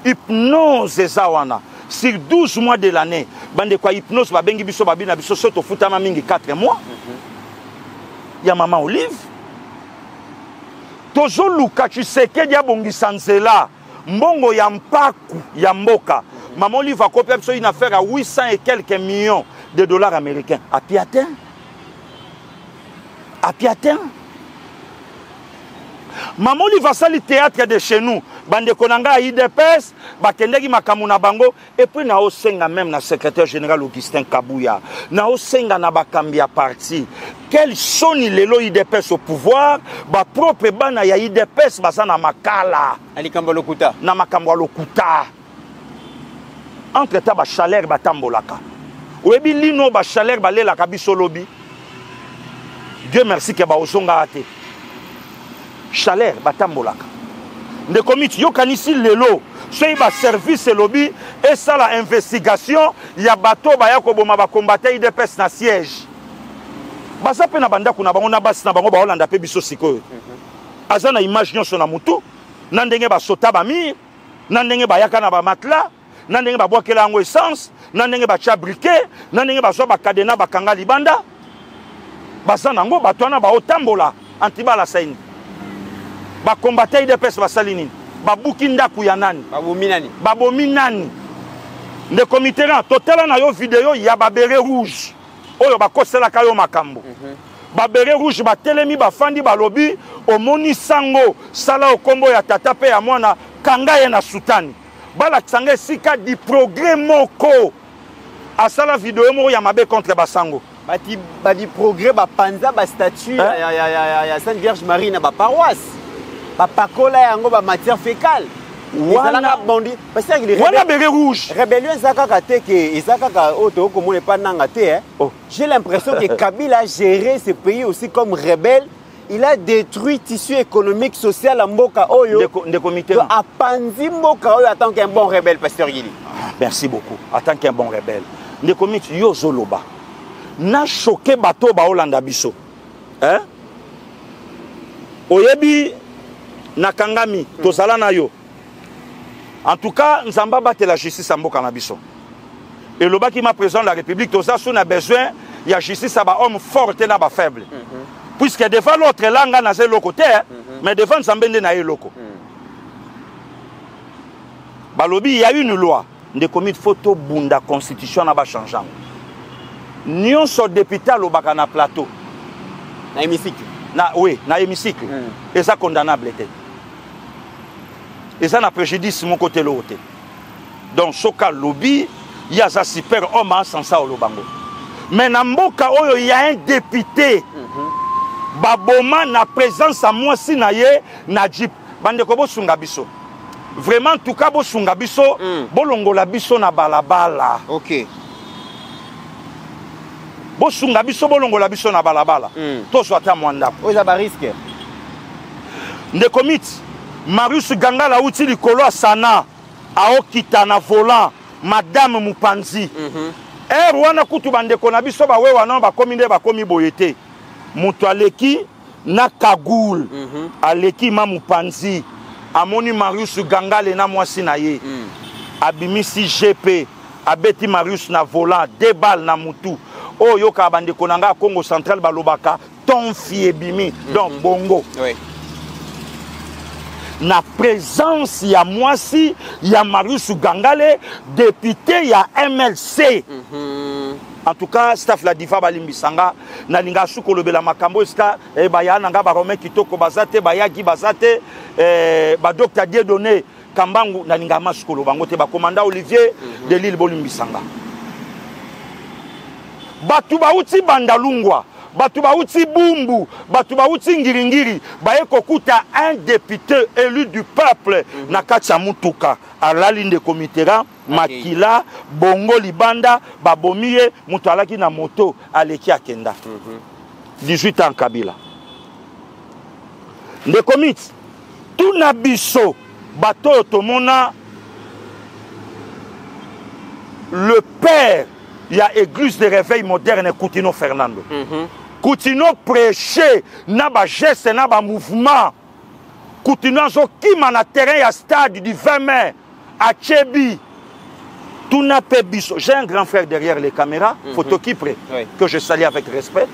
Hypnose eza wana. Sur 12 mois de l'année, bande kwa hypnose ba bengi biso babina biso soto futama mingi 4 mois. Ya maman Olive. Tozo luka Tshisekedi ya bongisa nzela. Mbongo ya mpaku ya mboka. Maman Olive a copié une affaire à 800 et quelques millions de dollars américains. À Piatin. À Piatin. Maman Olive a sali théâtre de chez nous. Bande konanga IDPS, bakendeki makamuna bango. Et puis na osenga même na secrétaire général Augustin Kabouya. Na osenga na bakambia parti. Quels sont les lois IDPS au pouvoir? Ba propre bana ya IDPS basa na makala. Ali Kambalokuta. Na makambo lokuta. Entre ta ba chaleur ba tambolaka. Oyebi lino ba chaleur ba lela kabiso lobi. Dieu merci que ba osonga ate. Chaleur ba tambolaka. De comité yo kanisi lelo. Soy ba service lobby et ça la investigation ya bato ba ya ko boma ba combattre IDPS na siège. Basa pe na banda kuna bango na basi na bango ba Holanda pe biso sikoyo. Aza na image nyonso na mutu. Na ndenge ba sota ba mir, na ndenge ba yaka na ba matla, na ndenge ba boakela yango essence, na ndenge ba tia briquet, na ndenge ba so ba kadena ba kanga libanda. Basa nango bato na ba otambola antibala saini. Ba combattre IDPS ba salini. Ba buki ndaku ya nani? Babomi nani? Nde comité ran total na yo vidéo ya ba beret rouge. Oyo ba kosela kayo makambo. Ba beret rouge ba telemi ba fandi ba lobi omoni sango sala okombo ya tata pe ya mwana kanga ye na sultani. Bala tsanga sika di progrès moko. Asala vidéo mo ya mabe contre ba sango. Ba di progrès ba panza ba statue ya Sainte Vierge Marie na ba paroisse. Ba pakola yango ba matière fécale. Wana bondi parce que les wana beret rouge. Rébellion zakaka teke ezakaka auto comme on pas nanga te. J'ai l'impression que Kabila a géré ce pays aussi comme rebelle. Il a détruit tissu économique social en Mboka Oyo. De comité. A Panzi Mboka Oyo en tant qu'un bon rebelle, Pasteur Gili. Merci beaucoup. En tant qu'un bon rebelle. De comité yo zoloba. Na choqué bateau ba Holanda biso. Hein? Oyebi nakangami tozala na yo. En tout cas, nous avons battu la justice à Mboka na biso. Et le bas qui m'a président de la République, tout ça, on a besoin, il y a justice à homme fort et à faible. Puisque devant l'autre langue, on a le côté, mais devant nous avons besoin loko. Balobi, il y a une loi de commis photo bunda constitution n'a pas changé. Nous sommes députés au Bakana plateau. Na hémicycle. Oui, na hémicycle. Et ça condamnable était. Et ça n'a préjudice mon côté l'autre. Donc, ce cas lobby, il y a un super homme sans ça au Lobango. Mais dans Mboka, il y a un député. Baboma na présence à moi si na ye na jip. Bande ko bo sunga biso. Vraiment, en tout cas, bo sunga biso, bo longola biso na balabala. Ok. Bo sunga biso, bo longola biso na balabala. To so ata mwanda. O za ba risque. Nde komiti. Marius Gangala outi likolo asana aokita na volant madame Mupanzi. Wana kutu bandeko na biso ba wewa na ba komi nde ba komi boyete. Mutu aleki na kagoul. Aleki ma Mupanzi. Amoni Marius Gangala na mwasi na ye. Abimisi GP. Abeti Marius na volant 2 balles na mutu. Oyo ka bandeko nanga Congo Central balobaka ton fie bimi donc bongo. Oui. Na présence ya mwasi ya Marius Gangale député ya MLC. En tout cas staff la diva balimbisanga na linga suko lobela makambo ska baya nanga ba Romain Kitoko bazate bayagi bazate ba docteur Dieudonné Kambangu na linga masuko lobango te ba commandant Olivier de l'île bolimbisanga. Batu bauti bandalungwa, batu bauti bumbu, batu bauti ngiringiri, baye kokuta un député élu du peuple na kati ya mutuka alali ndeko Mitterrand makila bongo libanda babomiye mutu alaki na moto aleki akenda 18 ans Kabila ndeko Mit tuna biso bato tomona le père il y a église de réveil moderne Coutinho Fernando. Coutinho prêché na ba geste na ba mouvement. Coutinho zo kima na terrain ya stade du 20 mai à Tchebi. Tout n'a pas biso. J'ai un grand frère derrière les caméras, photo qui près, que je salue avec respect.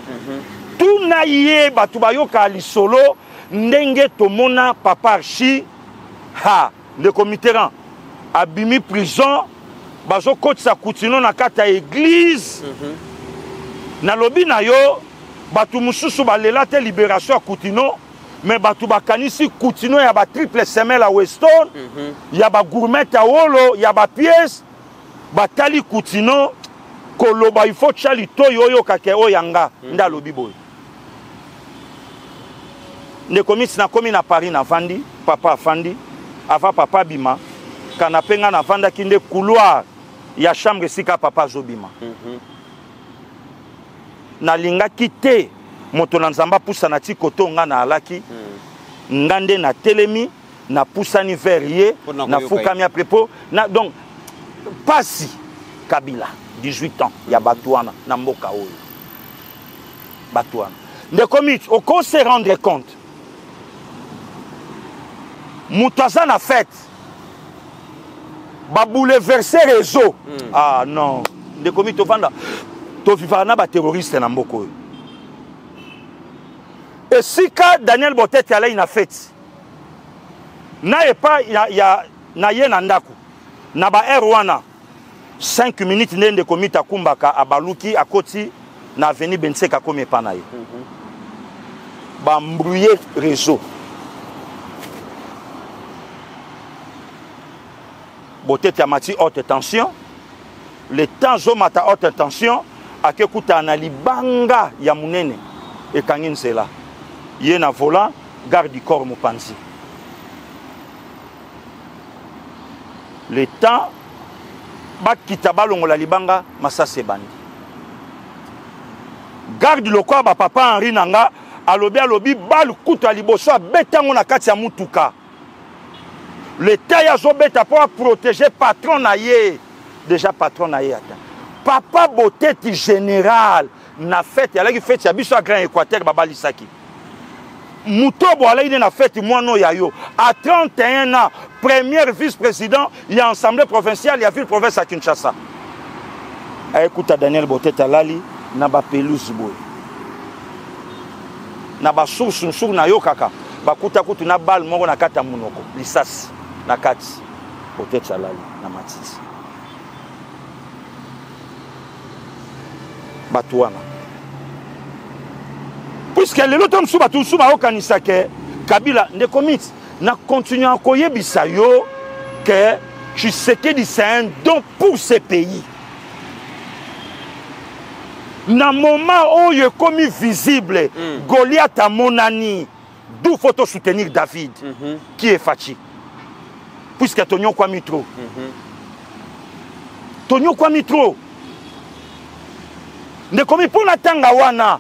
Tout n'a yé batu bayoka li solo ndenge tomona papa Archi ha le Mitterrand abimi prison. Bazo kotisa Coutinho na kata église na lobi na yo batu mususu balela te libération ya Coutinho mais batu bakanisi Coutinho ya ba triple semelle à Weston ya ba gourmet à Wolo ya ba pièce batali Coutinho koloba il faut chali to yoyo kake oyanga nda lobi boy ne komisi na komi na Paris na vandi papa afandi ava papa bima canapé nga na vanda kinde couloir ya chambre sika papa zobima na linga kite moto na nzamba pusa na ti koto nga na alaki ngande na telemi na pusani verrier na fukami aprepo na donc pasi Kabila 18 ans ya batuana na mboka oyo batuana ndeko Mit oko se rendre compte mutaza na fête ba bouleverser réseau ah non de komi to vanda to vivana ba terroriste na mboko et si ka Daniel Botete ala ina fête na epa ya na ye na ndako na ba R1 5 minutes ndende komi ta kumbaka abaluki akoti na avenue Benseka komi pa na ye ba mbrouiller réseau Botete ya mati haute tension le temps zo mata haute tension akekuta na libanga ya munene ekangi nzela ye na volant garde du corps mopanzi le temps bakita balongola libanga masase bandi garde lokwa ba papa Henri nanga alobi bal kuta liboso abetango na kati ya mutuka l'État a zobeta pour protéger patron naïe. Déjà patron naïe. Papa Botete général na fête, il y a qui fête, il y a biso grand Équateur baba lisaki. Mutobo ala ine na fête moi no yayo. À 31 ans, premier vice-président, il y a assemblée provinciale, il y a ville province à Kinshasa. Écoute Daniel Botete alali na ba pelouse boy. Na ba source sur na yo kaka. Ba kuta kutu na bal moko na kata munoko. Lisasi. Na kati Botete alali na matiti batuana puisque lelo tom suba tu suba okanisa ke Kabila ndeko Mit na continue à koyebisa yo que Tshisekedi c'est un don pour ce pays na moment où il est comme visible Goliath a monani d'où faut soutenir David qui est Fachi puisque Tonio kwa mitro. Tonio kwa mitro. Ndekomi pour na tanga wana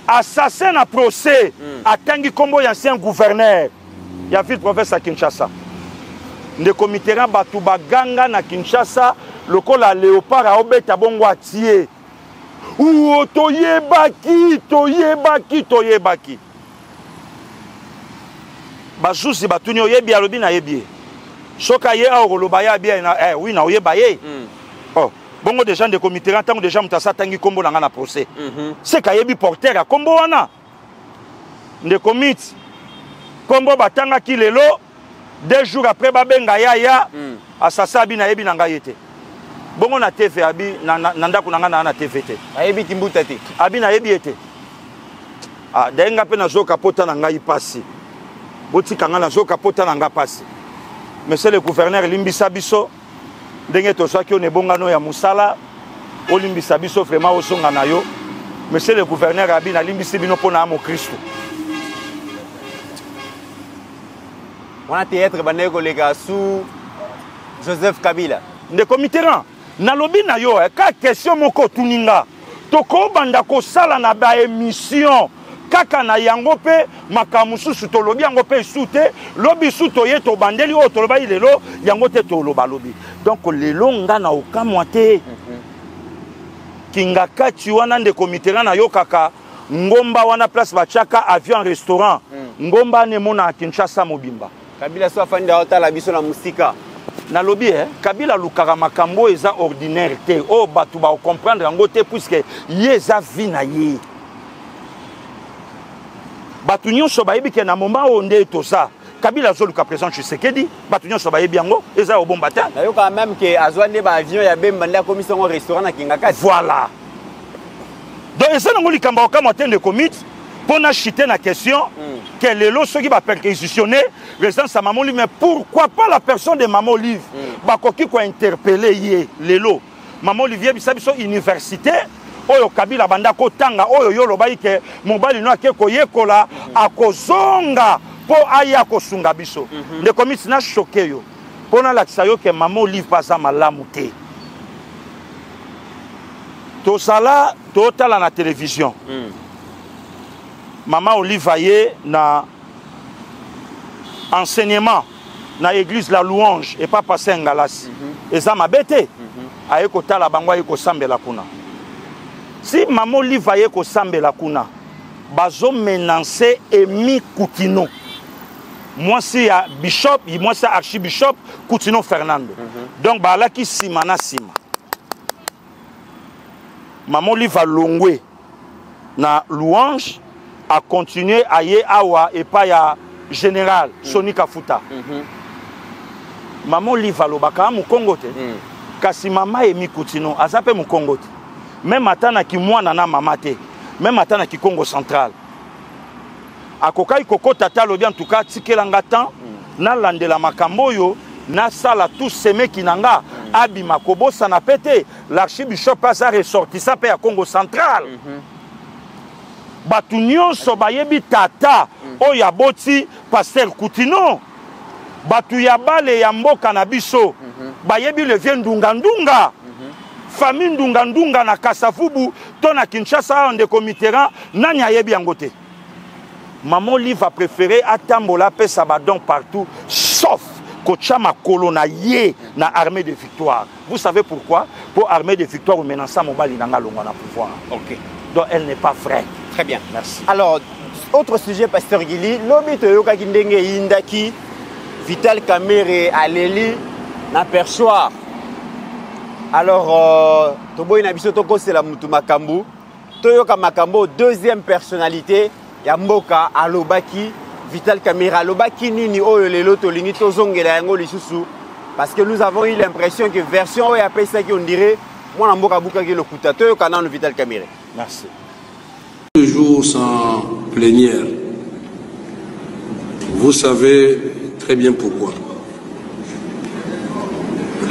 assassin na procès atangi kombo ya ancien gouverneur ya ville province à Kinshasa. Ndeko Mitterrand batu baganga na Kinshasa lokola léopard a obeta bongo atie. Ou toyebaki. Bazusi batuni oyebi alobi na yebi. Soka ye a oloba ya bien oui na oyeba ye. Oh, bongo déjà de comité tant déjà mutasa tangi kombo na na procès. C'est ka yebi porteur a kombo wana. De comité kombo batanga ki lelo 2 jours après babenga ya assassin abi na yebi na ngayete. Bongo na TV abi na ndako na TV te. Ayebi kimbuta te. Abi na yebi ete. Ah, denga pe na zoka pota na ngai pasi. Boti kanga na zoka pota na nga pasi. Monsieur le gouverneur Limbisa Biso, ndenge to soki on ebongano ya musala olimbisa biso vraiment osonga na yo. Monsieur le gouverneur abi na limbisi bino pona amo Christ. On a théâtre bandé kolega sous Joseph Kabila. De committeran na lobi na yo ka question moko tuninga. Toko banda ko sala na ba émission kaka na yango pe makamususu to lobi yango pe sute lobi suto ye to bandeli o to loba ilelo yango te to loba lobi. Donc lelo nga na okamwate. Kinga kati wana de committeran na yo kaka ngomba wana place bachaka avion restaurant ngomba ne mona Kinshasa mobimba. Kabila soit fan de hôtel la biso na musika. Na lobby Kabila lukaka makambo eza ordinaire te. Oh batu ba comprendre yango te puisque yeza vie na ye. Batu nyonso bayebi ke na moment onde to ça. Kabila zoluka présent Tshisekedi, batu nyonso bayebi yango eza obomba te. Na yo quand même que azwande ba avion ya bemba nda commission au restaurant na Kingakati. Voilà. Donc eza nango likamba okamwa de commit pour na chiter la question que les lots ceux qui va perquisitionner résidence à Maman Olive, mais pourquoi pas la personne de Maman Olive bakoki ko interpeller ye les lots Maman Olivier bisabiso université oyo Kabila banda ko tanga oyo yo lobai ke mobali no akeko yekola akozonga po aya ko sunga biso de commit na choqué yo pona lakisa yo ke Maman Olive pasa malamu te to sala to tala na télévision Maman Olive aye na enseignement na église la louange et pas passer en galas et ça m'a bêté aye ko tala bango aye ko sambela kuna si Maman Olive aye ko sambela kuna bazo menancer Emi Koutino moi c'est bishop moi c'est archibishop Koutino Fernando donc ba la ki sima na sima Maman Olive a longwe na louange a continuer à y awa et pas ya général Soni Kafuta. Maman Olive alobaka mu Congo te. Kasi mama Emi Koutino azape mu Congo te. Même atana ki mwana na mama te. Même atana ki Congo central. Akokai koko tata lobi en tout cas tikelanga temps na landela makambo yo na sala tout semé kinanga abima kobosa na pété l'archibishop a ressorti ça pe à Congo central. Batu nyonso bayebi tata oya boti pasteur Koutino batu ya bale ya mboka na biso bayebi le vieux ndunga famille ndunga na Kasavubu to na Kinshasa on de committeran nani ayebi yango te. Maman Olive a préféré atambola pe sabadon partout sauf Kochama kolona ye na armée de victoire. Vous savez pourquoi? Pour armée de victoire ou menaçant mobali nanga longa na pouvoir. OK. Donc elle n'est pas vraie. Très bien. Merci. Alors, autre sujet, Pasteur Guili, l'obit yoka kindenge indaki Vital Kamerhe aleli na perchoir. Alors, toboy na biso toko c'est la mutu makambu. Toyoka makambo deuxième personnalité ya mboka alobaki Vital Kamerhe alobaki nini oyo lelo tolingi tozongela yango lisusu parce que nous avons eu l'impression que version oyo appelle ça qu'on dirait moi na mboka buka ki lokuta toyoka nanu Vital Kamerhe. Merci. Toujours sans plénière. Vous savez très bien pourquoi.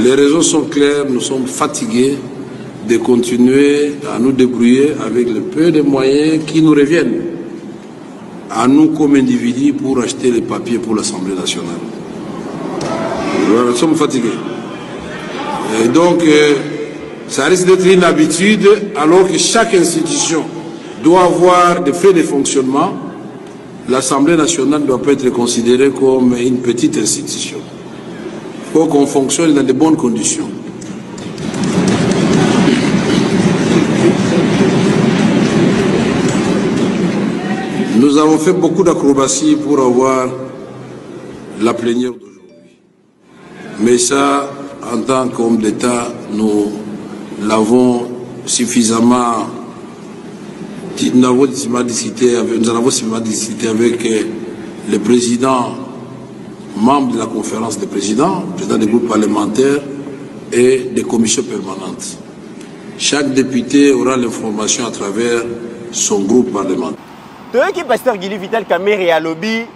Les raisons sont claires, nous sommes fatigués de continuer à nous débrouiller avec le peu de moyens qui nous reviennent à nous comme individus pour acheter les papiers pour l'Assemblée nationale. Nous sommes fatigués. Et donc, ça risque d'être une habitude alors que chaque institution doit avoir des faits de fonctionnement. L'Assemblée nationale ne doit pas être considérée comme une petite institution. Il faut qu'on fonctionne dans de bonnes conditions. Nous avons fait beaucoup d'acrobaties pour avoir la plénière d'aujourd'hui. Mais ça, en tant qu'homme d'État, nous l'avons suffisamment... Nous avons discuté avec le président, membre de la conférence des présidents, président des groupes parlementaires et des commissions permanentes. Chaque député aura l'information à travers son groupe parlementaire. Toi qui Pasteur Guili Vital Kamerhe à lobby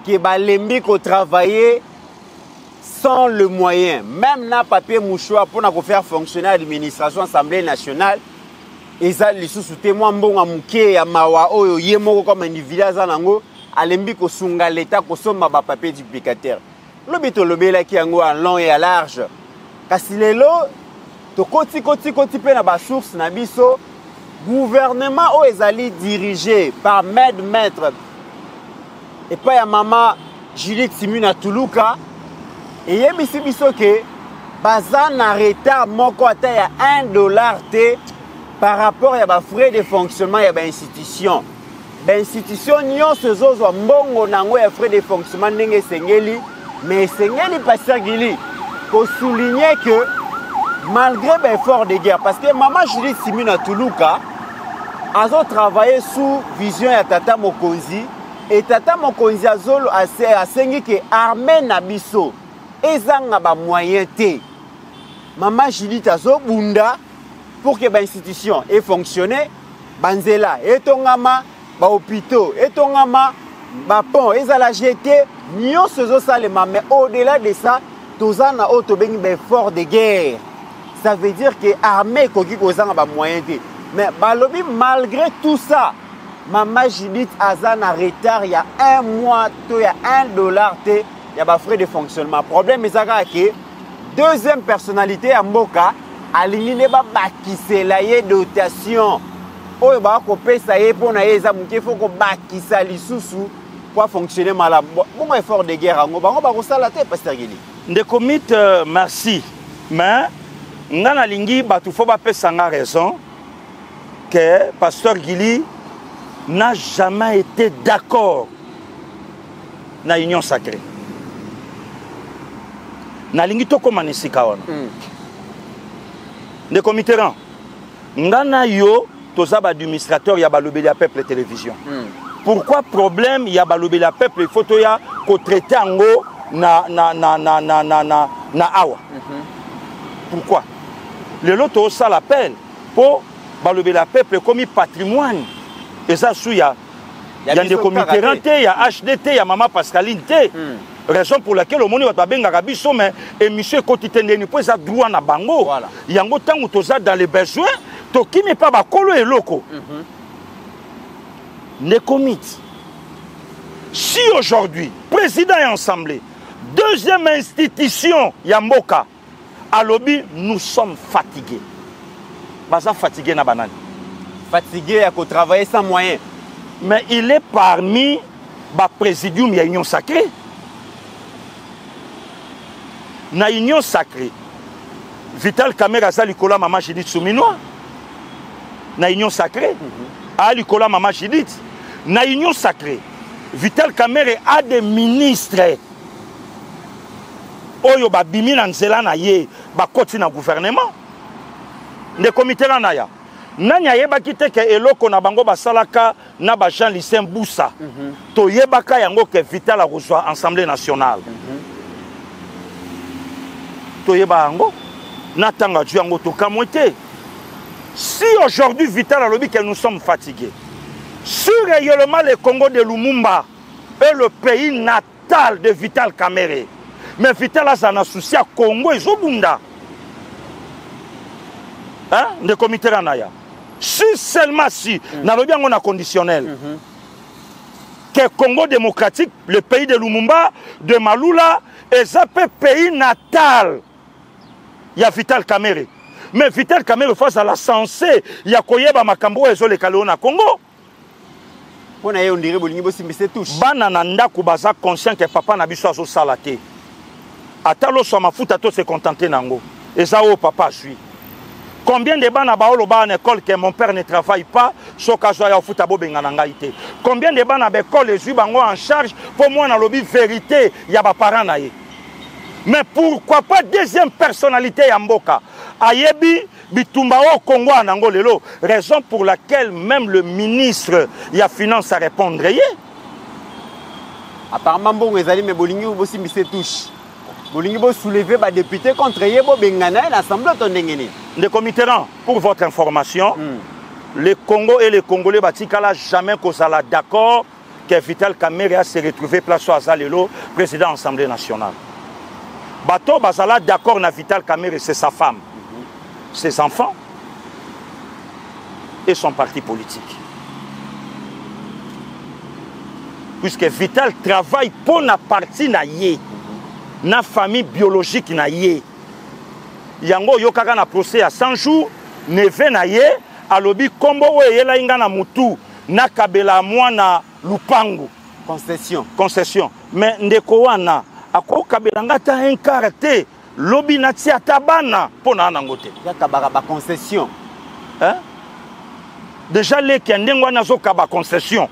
qui est balembi ko travailler sans le moyen, même na papier mouchoir pour faire fonctionner l'administration Assemblée nationale, eza lisusu témoin mbonga muke ya mawa oyo yemoko comme individu azanango alembi ko sunga l'état ko somba ba papier duplicateur. Lobi to lobela ki yango en long et à large. Kasi lelo to koti pe na ba source na biso gouvernement o ezali dirigé par maître et pas ya mama Judith Simuna Tuluka et yebisi biso ke baza na retard moko ata ya $1 te par rapport à ba frais de fonctionnement ya ba institution. Ba institution nyonso zozwa mbongo nango ya frais de fonctionnement ndenge sengeli mais sengeli pasteur Gili ko souligner que malgré l'effort de guerre parce que maman Judith Simuna Tuluka a travaillé sous vision ya Tata Mokonzi et Tata Mokonzi azolo a sengi que armée na biso ezanga ba moyen te. Maman Judith azo bunda pour que l'institution ait fonctionné, banzela etongama, ba hôpitaux etongama, ba pont ezala jeté, nyo sezo salema mais au-delà de ça, tozana auto bengi effort de guerre. Ça veut dire que l'armée koki kozanga ba moyen te. Mais balobi malgré tout ça, Maman Judith Azan a retard il y a 1 mois, il y a $1 te, il y a ba frais de fonctionnement. Problème ezaka que deuxième personnalité à Mboka alingi ne ba bakisela ye dotation. Oyo ba ko pesa ye pona yeza muke faut ko bakisa lisusu pour fonctionner malamu. Bon effort de guerre ngo bango ba ko sala te pasteur Gili. Ndeko mit merci. Mais ngana lingi batu faut ba pesa nga raison que pasteur Gili n'a jamais été d'accord na union sacrée. Na lingi to koma nisika wana. Ndeko Mitterrand ngana yo toza ba administrateur ya balobeli ya peuple télévision. Pourquoi problème ya balobeli ya peuple il faut to ya ko traiter ngo na awa. Pourquoi le loto ça l'appel pour balobeli ya peuple comme patrimoine et ça sous ya ndeko Mitterrand te ya HDT ya maman Pascaline te. Raison pour laquelle au monde va benga biso mais émission quotidienne ni poza droit na bango yango tangu toza dans les besoins to qui me pas ba kolo et loko ne commit si aujourd'hui président et assemblée deuxième institution Yamboka à lobby nous sommes fatigués baza fatigué na banane fatigué à travailler sans moyens mais il est parmi ba présidium ya union sacrée. Na union sacrée, Vital Kamerhe a likola maman Judith Souminois. Na union sacrée, a likola maman Judith. Na union sacrée, Vital Kamerhe a des ministres. Oyo ba bimi na nzela na ye, ba koti na gouvernement. Ne comité la naya. Nanya yeba kite ke eloko na bango basalaka na ba Jean Lucien Boussa. To yebaka yango ke Vital a reçoit Assemblée nationale. Si aujourd'hui Vital a lobby que nous sommes fatigués, si réellement le Congo de Lumumba est le pays natal de Vital Kamerhe, mais Vital a un souci à Congo et Zobunda, hein, de comité Ranaya. Si seulement si, n'a lobby on a conditionnel. Que Congo démocratique, le pays de Lumumba, de Malula, est un pays natal. Il y a Vital Kamerhe. Mais Vital Kamerhe face à la sensée, il y a Koyeba Makambo et Zole Kaleona Congo. On a eu un direct bolingi si c'est touche. Banananda Kubaza conscient que papa n'a biso aso salate. Atalo so mafuta to se contenter nango. Et ça au papa suit. Combien de bana baolo ba en école que mon père ne travaille pas, so kazo ya futa bo benga nanga ité. Combien de bana ba école les bango en charge pour moi na lobby vérité ya ba parents na ye. Mais pourquoi pas deuxième personnalité ya mboka ayebi bitumba au Congo en Angolelo, raison pour laquelle même le ministre ya finance a répondre ye. Apparemment bon ezali me bolingi bo si mise touche. Bolingi bo soulever ba député contre ye bo bengana l'assemblée tondengeni. Ndeko Mitterrand, pour votre information, le Congo et les Congolais batikala jamais kozala d'accord que Vital Kamerhe a se retrouvé place à Zalelo, président de l'Assemblée nationale. Bato bazala d'accord na Vital Kamerhe, c'est sa femme, ses enfants et son parti politique. Puisque Vital travaille pour la partie na ye, na famille biologique na ye. Yango yokaka na procès à 100 jours, neve na ye, alobi kombo we yela inga na mutu, na kabela mwana lupango. Concession. Concession. Mais ndeko wana, ako kabela ngata un caractère, lobi na tia tabana, pona nangote. Yakabara ba concession. Hein? Déjà les kendengwa nazo kaba concession.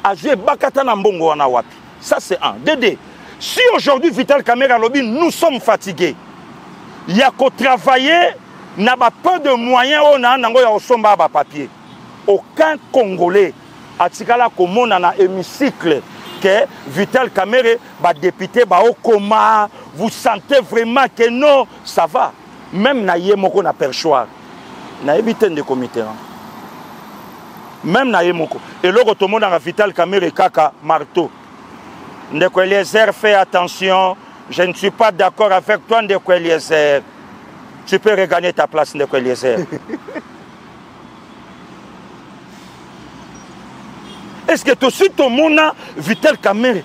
A joué bakata na mbongo wana wapi. Ça c'est un. Dédé. Si aujourd'hui Vital Kamerhe alobi, nous sommes fatigués. Il y a qu'au travailler, n'a pas peu de moyens, on a un papier. Aucun Congolais a tiré comme on a un hémicycle que Vital Kamerhe, député, au coma, vous sentez vraiment que non, ça va. Même na yemoko na perchoir, na évité de comité. Même na yemoko. Et là, tout le monde a Vital Kamerhe kaka marteau. Ndeko Eliezer, fais attention. Je ne suis pas d'accord avec toi, Ndeko Eliezer. Tu peux regagner ta place, Ndeko Eliezer. Est-ce que tout de suite, au monde a Vital Kamerhe?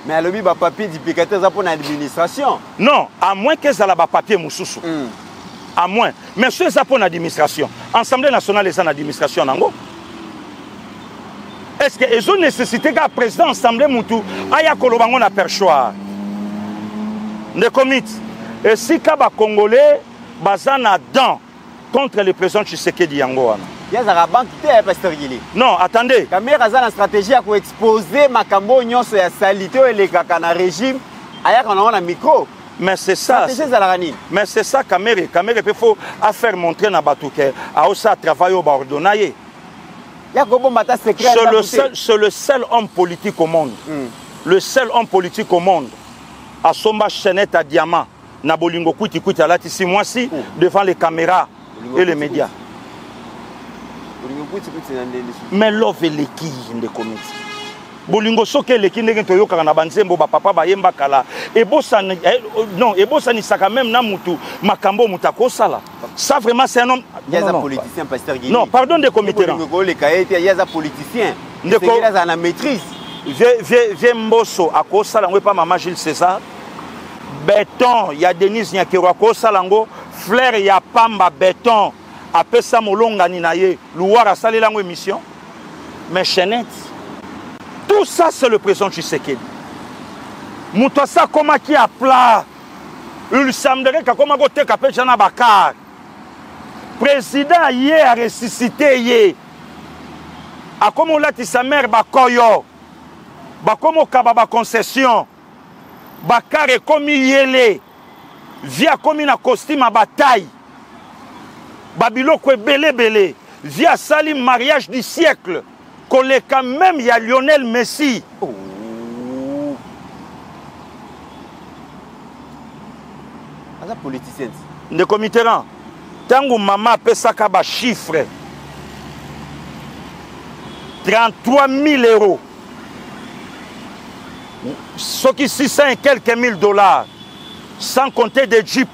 Mais à l'objet, il papier d'hypocrite pour l'administration. Non, à moins que ça ait un papier moussoussou. À moins. Mais ce c'est pour l'administration. L'Assemblée nationale est en administration. Est-ce qu'ils ont nécessité qu'un président de l'Assemblée Moutou aille à Kolobango na perchoir? Ne commit. Et si les Congolais bazana dent contre le président Tshisekedi Yango. Il y a une banque qui est Pasteur Gili. Non, attendez. Kamerhe a une stratégie pour exposer Makambo Nyonso et salité et les kakana régime. Aya quand on a un micro. Mais c'est ça. Mais c'est ça Kamerhe. Kamerhe il faut faire montrer na batouke. A aussi travail au ordonnaye. C'est le seul homme politique au monde. Le seul homme politique au monde. À Somba Chenette à Diamant. Na bolingo kuti kuti à lati 6 mois-ci devant les caméras et les médias. Mais l'offre est l'équipe de comité. Bolingo soke l'équipe n'est pas yo kana banzembo ba papa ba yemba kala. Ebosa non, ebosa ni saka même na mutu makambo mutako sala. Ça vraiment c'est un homme. Il y a un politicien Pasteur Gili. Non, pardon de comité. Il y a un politicien. Il y a la maîtrise. Viens Mbosso à Kosala, pas maman Gilles César. Béton, il y a Denise Nyakero à Kosalango. Flair, il y a Pamba Béton. Après ça, Molonga Ninaye. Louara Salé Lango émission. Mais Chenette. Tout ça, c'est le président Tshisekedi. Moutassa, comment qui a plat? Il semblerait que comme côté Kapé Jana Bakar. Président hier a ressuscité hier. A comme on l'a dit sa mère Bakoyo. Bakomo Kababa concession. Bakar est comme yélé. Via comme une costume à bataille. Babilo ko belé belé. Via Salim mariage du siècle. Koleka même il y a Lionel Messi. Oh. C'est un politicien. De comité rang. Tango maman a pesaka ba chiffre. 33 000 euros. Ce qui 600 et quelques $1000. Sans compter des jeeps.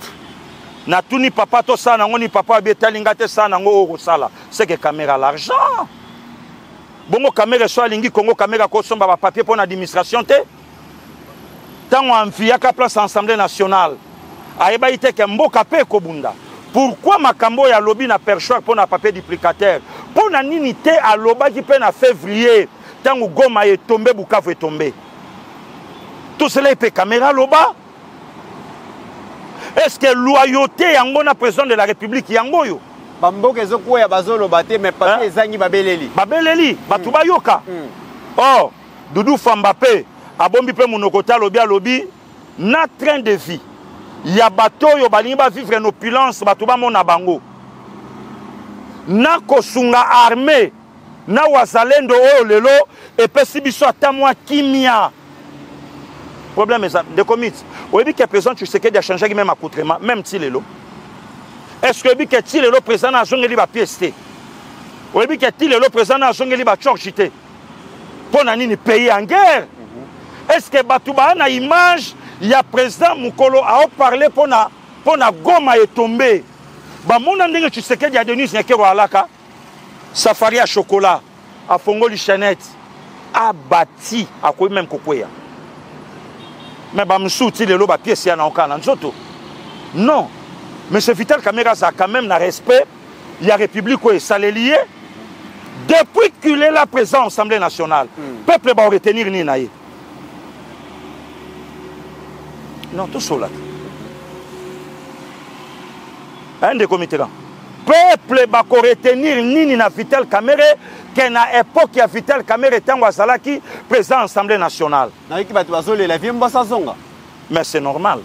Na tout ni papa to ça nango ni papa betalingate ça nango oro sala. C'est que caméra l'argent. Bongo caméra soit lingi Congo caméra ko somba ba papier pour l'administration te. Tango amfiaka place Assemblée nationale. Ayeba ite ke mboka pe ko bunda. Pourquoi makambo ya lobby na perchoir pour na papier duplicateur? Pour na nini te a loba qui pe na février. Tango Goma est tombé, Bukavu est tombé. Tout cela est caméra loba. Est-ce que loyauté yango na président de la République yango yo? Bamboke zoko ya bazolo bate mais papier ezangi babeleli. Babeleli, batu bayoka. Oh, Doudou Fambape, abombi pe monokota lobi na train de vie. Ya bato yo balingi ba vivre en opulence, batu ba mona bango. Na kosunga armée, na wazalendo o lelo et pesi biso atamwa kimia. Problème est de commit. Oui, que le président Tshisekedi a changé même accoutrement, même Tilelo. Est-ce que que Tilelo président a changé la pièce? Oui, que Tilelo président a changé la chorchité. Pour nani pays en guerre. Est-ce que Batouba a une image, il y a président Moukolo a parlé pour na goma est tombé. Bah mon andenge tu sais qu'il y a Denis Nyekero Alaka, Safari à chocolat, à Fongoli Chanette, à bâti, à quoi même Kokoya. Mais bah m'souti le loba pièce ya na okana nzoto. Non. Mais ce Vital Kamerhe a quand même un respect. Il y a République où ça l'est lié. Depuis qu'il est là présent à l'Assemblée nationale, le peuple va retenir Ninaï. Non, tout cela. Un des comités là. Le peuple va retenir Nina Vital Kamerhe, qui à l'époque, il y a Vital Kamerhe était présent à l'Assemblée nationale. Mais c'est normal.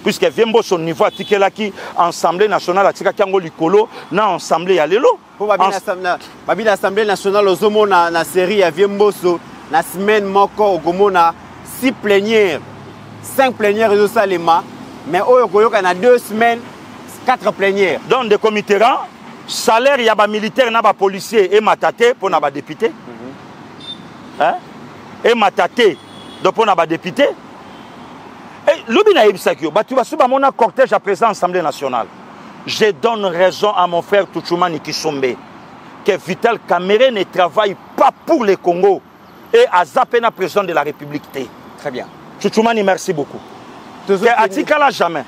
Puisque Viembo son niveau à Tikelaki, Assemblée nationale, à Tikakango Likolo, na Assemblée à l'élo. Pour l'Assemblée nationale, aux hommes, na série à Viembo, na semaine, moko, au Gomona, 6 plénières, 5 plénières de Salema, mais au Yokoyo, on a 2 semaines, 4 plénières. Donc, des comités, salaire, il y a des militaires, il y a des policiers, et mataté pour les députés. Et mataté, donc pour les députés. Tu vas suivre mon cortège à présent à l'Assemblée nationale. Je donne raison à mon frère Tuchumani Kisombe que Vital Kamerhe ne travaille pas pour le Congo et à Zapena président de la République. Très bien. Tuchumani, merci beaucoup. Atikala jamais.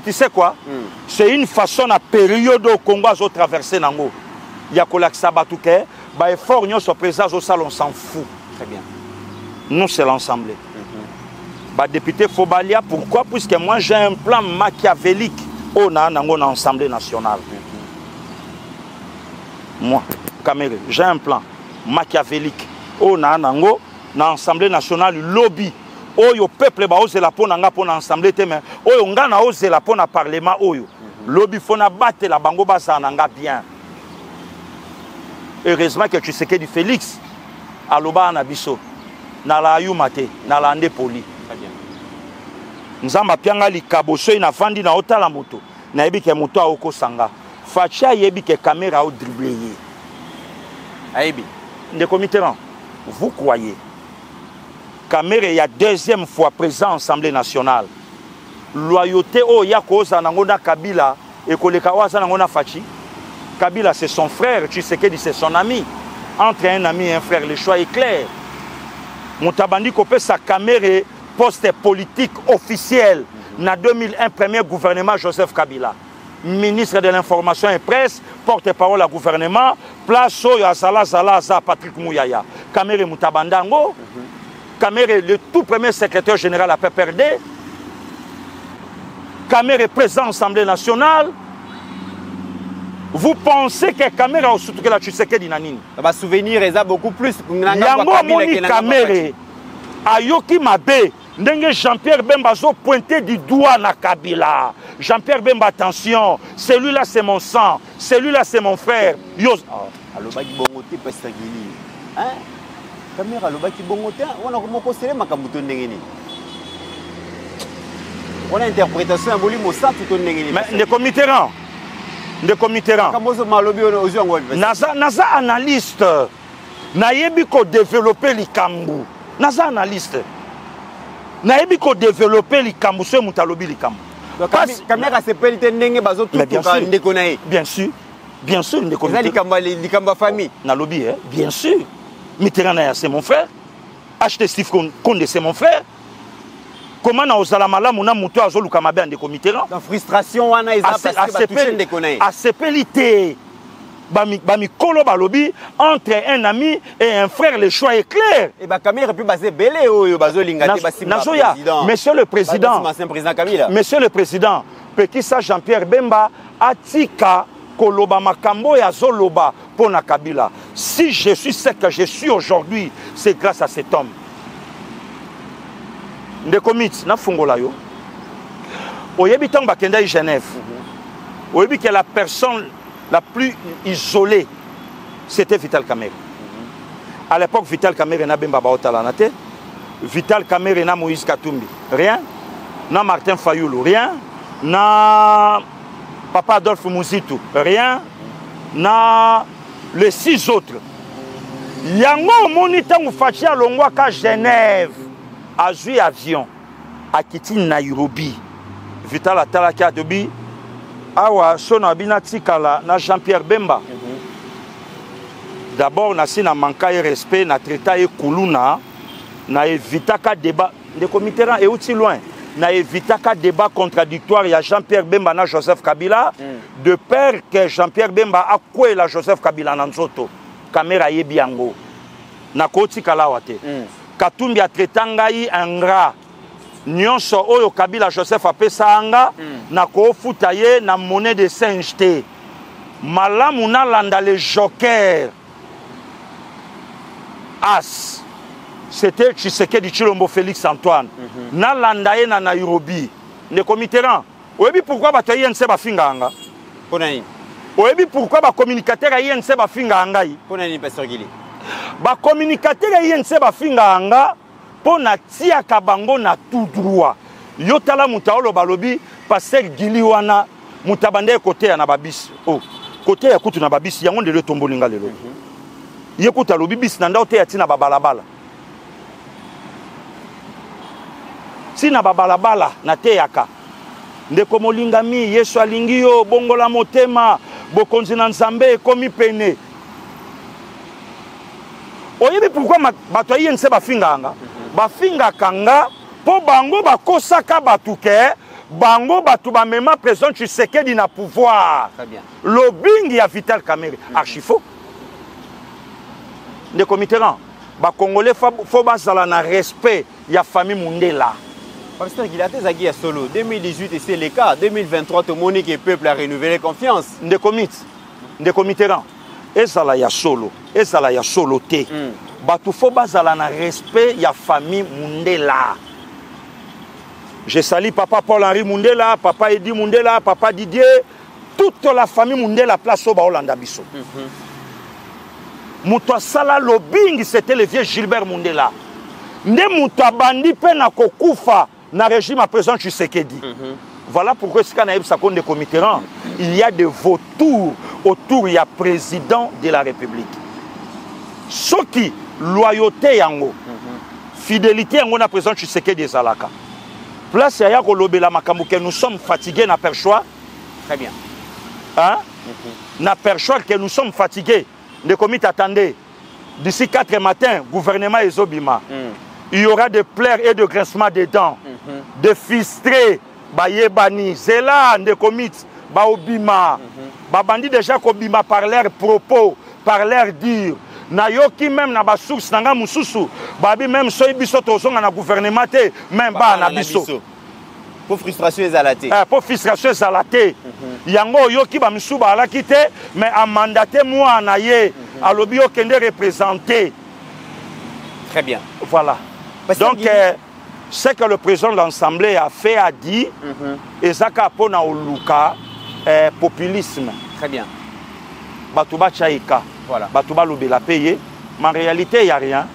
Tu sais quoi? C'est une façon à période au Congo à traverser Nango. Il y a que Sabatouke, bah effort nous sur présent au salon, on s'en fout. Très bien. Nous c'est l'Assemblée. Bah, député Fobalia, pourquoi? Puisque moi j'ai un plan machiavélique au l'Assemblée nationale. Moi, Kamerhe, j'ai un plan machiavélique au l'Assemblée nationale, lobby. Oyo peuple ba ose la pona nga pona assemblée te mais oyo nga na ose la pona parlement oyo. Lobby fona battre la bango basa nga bien. Heureusement que tu sais que du Félix aloba na biso na la yumate na la ande poli. Nzamba pianga likaboso ina fandi na otala moto na yebi ke moto aoko sanga facha yebi ke caméra au dribbler ayebi de comité vous croyez Kamerhe il y a deuxième fois présent à l'Assemblée nationale loyauté o ya koza nango na Kabila et koleka waza nango na Fachi Kabila c'est son frère tu sais que c'est son ami entre un ami et un frère le choix est clair Moutabandi kopé sa Kamerhe poste politique officiel en 2001, premier gouvernement Joseph Kabila. Ministre de l'information et presse, porte-parole à gouvernement, place à Zala Patrick Mouyaya. Kamerhe Moutabandango, Kamerhe le tout premier secrétaire général à PPRD, Kamerhe président de l'Assemblée nationale. Vous pensez que Kamerhe a surtout que la Tshisekedi Nanini? Va souvenir et ça beaucoup plus. Yango Moni Kamerhe Ayoki Mabe. Jean-Pierre Bemba a pointé du doigt na Kabila. Jean-Pierre Bemba, attention, celui-là c'est mon sang, celui-là c'est mon frère. Alobaki bongote pesagili. Hein? Kamerhe alobaki bongote, on a comment conseiller makambuto ndengeni. On a interprétation aboli mo sa tout ndengeni. Mais les comités de comité Kamozo malobi aux yeux Naza analyste. Nayebi ko développer likambu. Naza analyste. Nayebi ko développer likambu so mutalobi likambu. Kamerhe se pelite ndenge bazo tout ka ndeko na ye. Bien sûr ndeko. Ça likamba famille. Na lobby bien sûr. Mitterrand c'est mon frère. Acheter Steve Konde c'est mon frère. Comment na ozala malamu na muto azoluka mabe ndeko Mitterrand. La frustration wana eza parce que toucher ndeko na ye. A sepelite Bamikolo balobi entre un ami et un frère, le choix est clair. Et Kamerhe peut baser belé oyo bazo lingate basimba président. Monsieur le président. Monsieur le président, Pekisa Jean-Pierre Bemba atika koloba makambo ya zoloba pona Kabila. Si je suis ce que je suis aujourd'hui, c'est grâce à cet homme. Ndekomit na fungola yo. Oyebi tang bakenda Genève. Oyebi que la personne la plus isolée, c'était Vital Kamerhe. À l'époque, Vital Kamerhe n'a Bemba Baotalanate, Vital Kamerhe n'a Moïse Katumbi, rien. N'a Martin Fayoulou, rien. N'a Papa Adolphe Mouzitou, rien. N'a les 6 autres. Yango Monitan ou Fachi à Longwaka Genève. azui avion akiti Nairobi Vital atalaki atobi awa sona bina tikala na Jean-Pierre Bemba d'abord nasi na manka et respect na traita et kuluna na evitaka débat de committeran et outil loin na evitaka débat contradictoire ya Jean-Pierre Bemba na Joseph Kabila de peur que Jean-Pierre Bemba akwe la Joseph Kabila na nzoto caméra yebi yango na koti kala wate Katumbi a traité ngai ingra nyonso oyo Kabila Joseph apesa anga na kofuta ye na monnaie de singe te malamu na landa le joker as c'était Tshisekedi Tshilombo Félix Antoine na landa ye na Nairobi ne committeran oyebi pourquoi bato INC bafinga anga Ponani oyebi pourquoi ba communicateur INC bafinga anga yi Ponani Pasteur Gili ba communicateur INC bafinga anga pona tiaka bango na tout droit yotala mutaolo balobi Pasteur Gili wana mutabande côté ya na babisi oh côté ya kutu na babisi yango ndele tombolinga lelo yekuta lobi bis na ndao te ya tina babalabala tina babalabala na te yaka ndeko molingami Yesu alingi yo bongola motema bokonzi na Nzambe komi pene oyebi pourquoi bato INC bafinganga bafinga kanga po bango bakosaka batuke bango batu bamema président Tshisekedi na pouvoir très bien lobbying ya Vital Kamerhe archifo de committeran ba congolais faut bazala na respect ya famille Mundela Pasteur Gili atezaki ya solo 2018 et c'est le cas 2023 tout monde que peuple a renouvelé confiance de committeran ezala ya solo te batu faut bazala na respect ya famille Mundela. Je salue papa Paul-Henri Mundela, papa Edi Mundela, papa Didier, toute la famille Mundela place au Baolanda Bisso. Moutoua Sala lobbying, c'était le vieux Gilbert Mundela. Ne moutoua bandi pe na kokufa na régime à présent Tshisekedi. Voilà pourquoi ce qu'on a eu sa compte de committeran, il y a des vautours autour du président de la République. Ce qui, loyauté yango, fidélité yango na présent Tshisekedi ezalaka. Place ya kolobela makambo que nous sommes fatigués na perchoir. Très bien. Hein? Na perchoir que nous sommes fatigués. De comité attendez. D'ici 4 matins, gouvernement ezobima. Il y aura des pleurs et de grincements des dents. De fistrés, bayebani, zela de comité, baobima. Babandi déjà kobima par leurs propos, par leurs dires. Nayoki même na ba source nanga mususu babi même soy biso tozonga na gouvernement te même ba na biso pour frustration ezalate pour frustration ezalate yango yoki ba misuba alaki te mais a mandaté moi na ye alobi okende représenter très bien voilà donc ce que le président de l'Assemblée a fait a dit ezaka pona oluka populisme très bien batuba chaika voilà. Batouba lobela payé, mais en réalité il n'y a rien.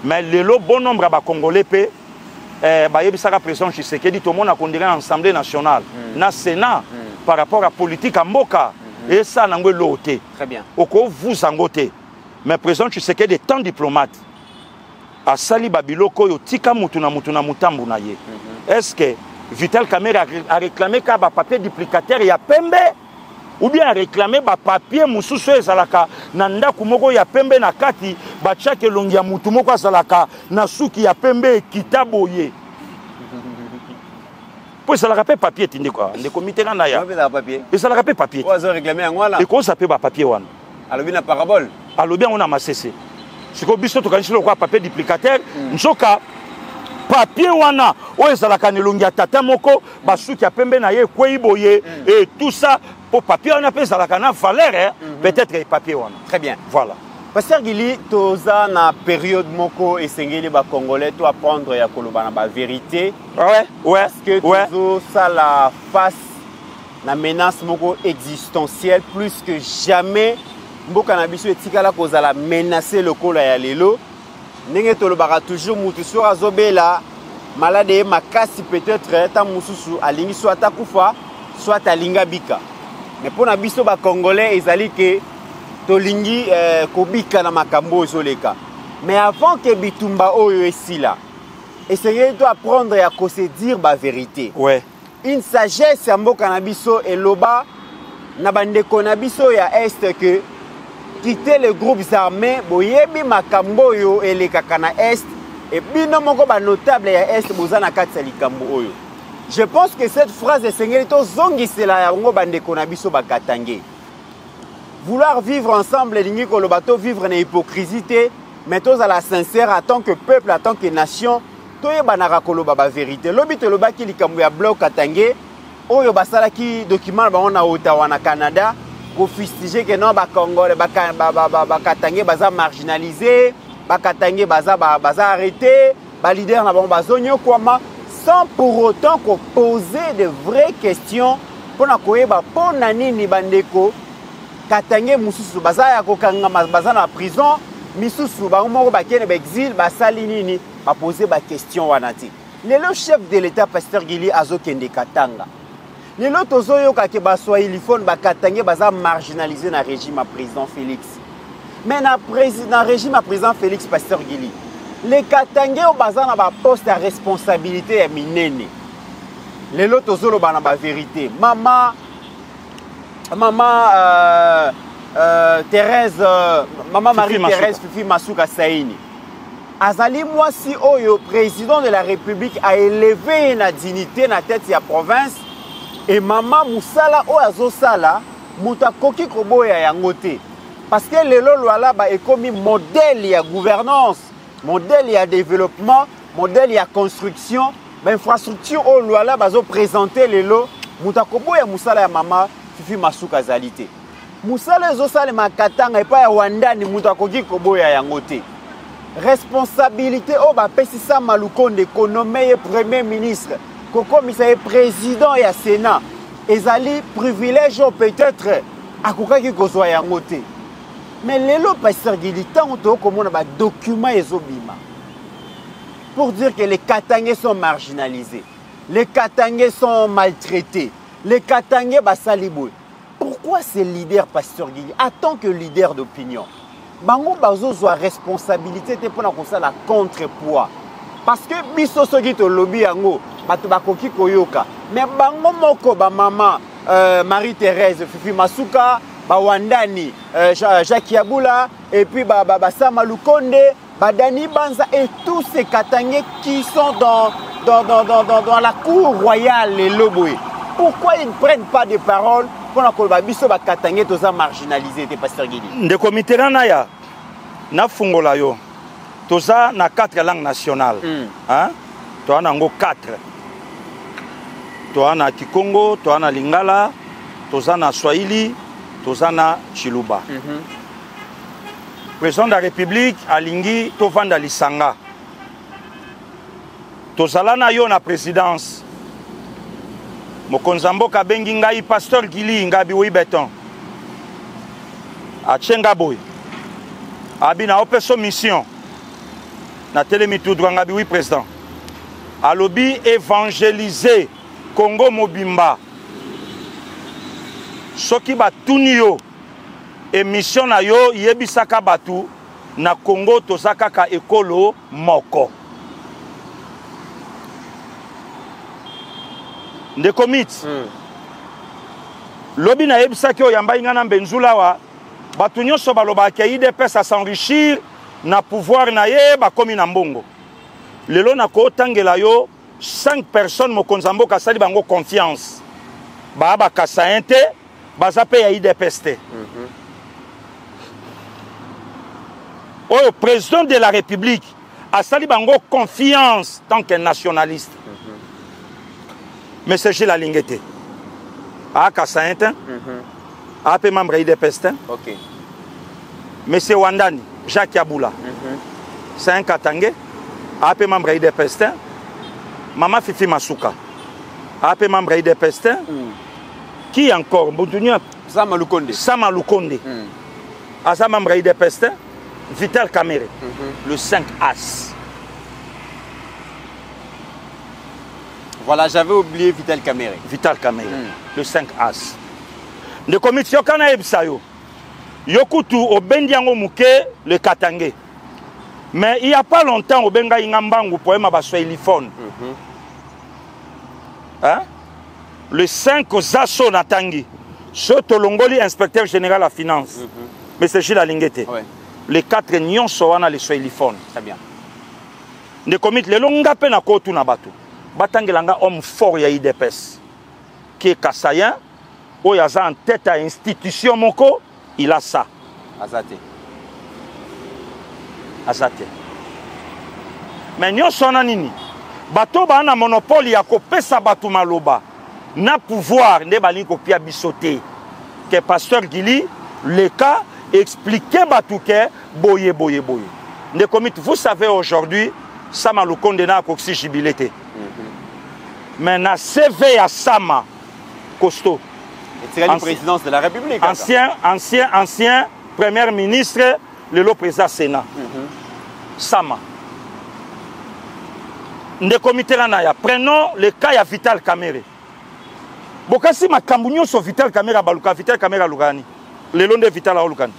Mais le bon nombre de Congolais paient. Bayebisaka président Tshisekedi tout le monde a condamné l'Assemblée nationale, na Sénat par rapport à la politique en Mboka. Et ça n'a pas été. Très bien. Oko vous en goté. Mais président Tshisekedi est tant diplomate. A sali babiloko yo tika mutuna mutambu na ye. Est-ce que Vital Kamerhe a réclamé ka ba papier duplicateur ya pembe? Ou bien réclamer ba papier mususu ezalaka na ndaku moko ya pembe na kati ba tchake longi ya mutu moko azalaka na suki ya pembe kitaboye. Pour ça la rappel papier tinde quoi de comité na ya. Et ça la rappel papier. Ozo réclamer ngwala. Et ko ça peut ba papier wana. Alobi na parabole. Alobi on a masese. C'est ko biso to kanisi quoi papier duplicateur nsoka papier wana o ezalaka ne longi ya tata moko ba suki ya pembe na ye kweiboye et tout ça. Pour papier, on appelle ça la valeur, peut-être les papiers. Très bien. Voilà. Pasteur Gili, toza na période moko et sengeli ba congolais to apprendre ya koloba na ba vérité. Ouais. Parce que tozo ça la face na menace moko existentielle plus que jamais. Mboka na biso etikala kozala menacer le kolo ya lelo. Ndenge tolobaka toujours mutu so azobela malade makasi peut-être ta mususu alingi soit akufa soit alinga bika. Mais pour na biso ba congolais ezali ke tolingi kobika na makambo ezoleka. Mais avant que bitumba oyo esila essayez de apprendre à se dire la vérité. Ouais. Une sagesse à mboka na biso et loba na bandeko na biso ya est que quitter les groupes armés boyebi makambo yo elekaka na est et bino moko ba notable ya est bozana kati ya likambo oyo. Je pense que cette phrase esengeli to zongisela yango bandeko na biso bakatange. Vouloir vivre ensemble lingi koloba to vivre na hypocrisie mais tous à la sincère en tant que peuple, en tant que nation, tout est banara koloba ba vérité. Lobi te loba ki likambo ya bloc katangé, oyo basala ki document ba on a Ottawa na Canada, ko fustiger que non ba Congolais ba katangé baza marginalisé, ba katangé baza arrêté, ba leader na ba bazonyo kwama sans pour autant qu'on poser de vraies questions pour na koyeba pona nini bandeko katangé mususu baza ya kokanga baza na prison. Misusu ba moko ba kene ba exil ba sali nini ba poser ba question wanati. Le chef de l'état Pasteur Gili azokende Katanga. Le tozoyo ka ke ba swahiliphone ba Katanga baza marginalisé na régime à président Félix. Mais na régime à président Félix Pasteur Gili. Les Katanga baza na ba poste à responsabilité ya minene. Le tozolo ba na ba vérité. Maman Thérèse, maman Marie-Thérèse Fifi Masuka Saini. Azali Mwasi Oyo, président de la République, a élevé la dignité na tête de la province. Et maman Moussala Oazo Sala, Moutakoki Koboya Yangote. Parce que le Lolo ba est comme modèle ya gouvernance, modèle ya développement, modèle ya construction, infrastructure au Loala bazo présenter le lo, Moutakoboya Moussala ya maman Fifi Masuka Zalité. Moussala ezosala makatanga epa ya wandani mutu akoki koboya yango te. Responsabilité o ba pesisa Malukonde konomé premier ministre, kokomisa président ya Sénat. Ezali privilège peut-être akokaki kozwa yango te. Mais lelo Pasteur Gili tango to komona ba document ezobima. Pour dire que les Katangais sont marginalisés. Les Katangais sont maltraités. Les Katangais basaliboy. Pourquoi ces leaders Pasteur Gili, en tant que leader d'opinion, bango bazo a responsabilité pour la contrepoids? Parce que biso soki to lobby yango bato bakoki koyoka, mais bango moko ba maman Marie-Thérèse Fifi Masuka, ba Wandani Jacques Yaboula et puis ba Sama Lukonde, ba Dani Banza et tous ces Katangais qui sont dans la cour royale les Loboé. Pourquoi ils ne prennent pas de paroles pour la biso ba Katangé toza marginalisé te Pasteur Gili? De comité na ya na fungola yo toza na 4 langues nationales. Hein? Toa na ngo 4. Toa na Kikongo, toa na Lingala, toza na Swahili, toza na Chiluba. Président de la République alingi tovanda lisanga. Tozala na yo na présidence. Mokonzambo kabengi ngai Pasteur Gili ngabi wi beton. Achenga boy. Abi na opeso mission. Na telemi tout droit ngabi wi président. Alobi évangéliser Congo mobimba. Soki batuni yo émission na yo yebisaka batu na Congo tozaka ka ekolo moko. De commit. Lobi na yebisaki o yamba ingana mbenzula wa batu nyonso baloba ke IDPS à s'enrichir na pouvoir na ye ba komi na mbongo. Lelo na ko tangela yo 5 personnes mokonzambo kasali bango confiance. Ba kasainte baza pe ya IDPS te. Oyo président de la République asali bango confiance tant que nationaliste. Mais c'est chez la Lingete. A Kassaintin, a peu membre IDPS. Ok. Monsieur Wandani, Jacques Yaboula, c'est un Katangé, a peu membre IDPS. Maman Fifi Masuka, a peu membre IDPS. Qui encore? Sama Lukonde. Sama Lukonde. A sa membre IDPS. Vital Kamere, le 5 As. Voilà, j'avais oublié Vital Kamere. Vital Kamere, le 5 As. De commission kana ebsayo. Yokutu obendiango muke le Katangé. Mais il n'y a pas longtemps, au Benga Ingambangu, poème à Swahiliphone. Hein? Le 5 Zasso Natangi, ce Tolongoli, inspecteur général à finance. Mais c'est Gilles Alingete. Ouais. Les 4 Nyon Soana, les Swahiliphone. Très bien. Les comités, les longa peine à côté na bateau. Batangelanga, homme fort, ya IDPS. Qui est Kassayen, où il y a en tête à institution, moko, il a ça. Azate. Azate. Mais Nyon Soana Nini. Bateau, ba na monopole, ya kopesa bateau maloba. Na pouvoir, ne bali kopia bisoté. Que pasteur Gili, le cas, expliquer batouke, boye. Ne comite, vous savez aujourd'hui, Sama le condamné à Coxy Jibilete. Mais na CV à Sama, costaud. C'est la présidence de la République. Ancien premier ministre, le président Sénat. Sama. Ne comite là, prenons le cas de Vital Kamere. Bokasi makambunyo so Vital Kamera baluka Vital Kamera lugani le long de Vital lugani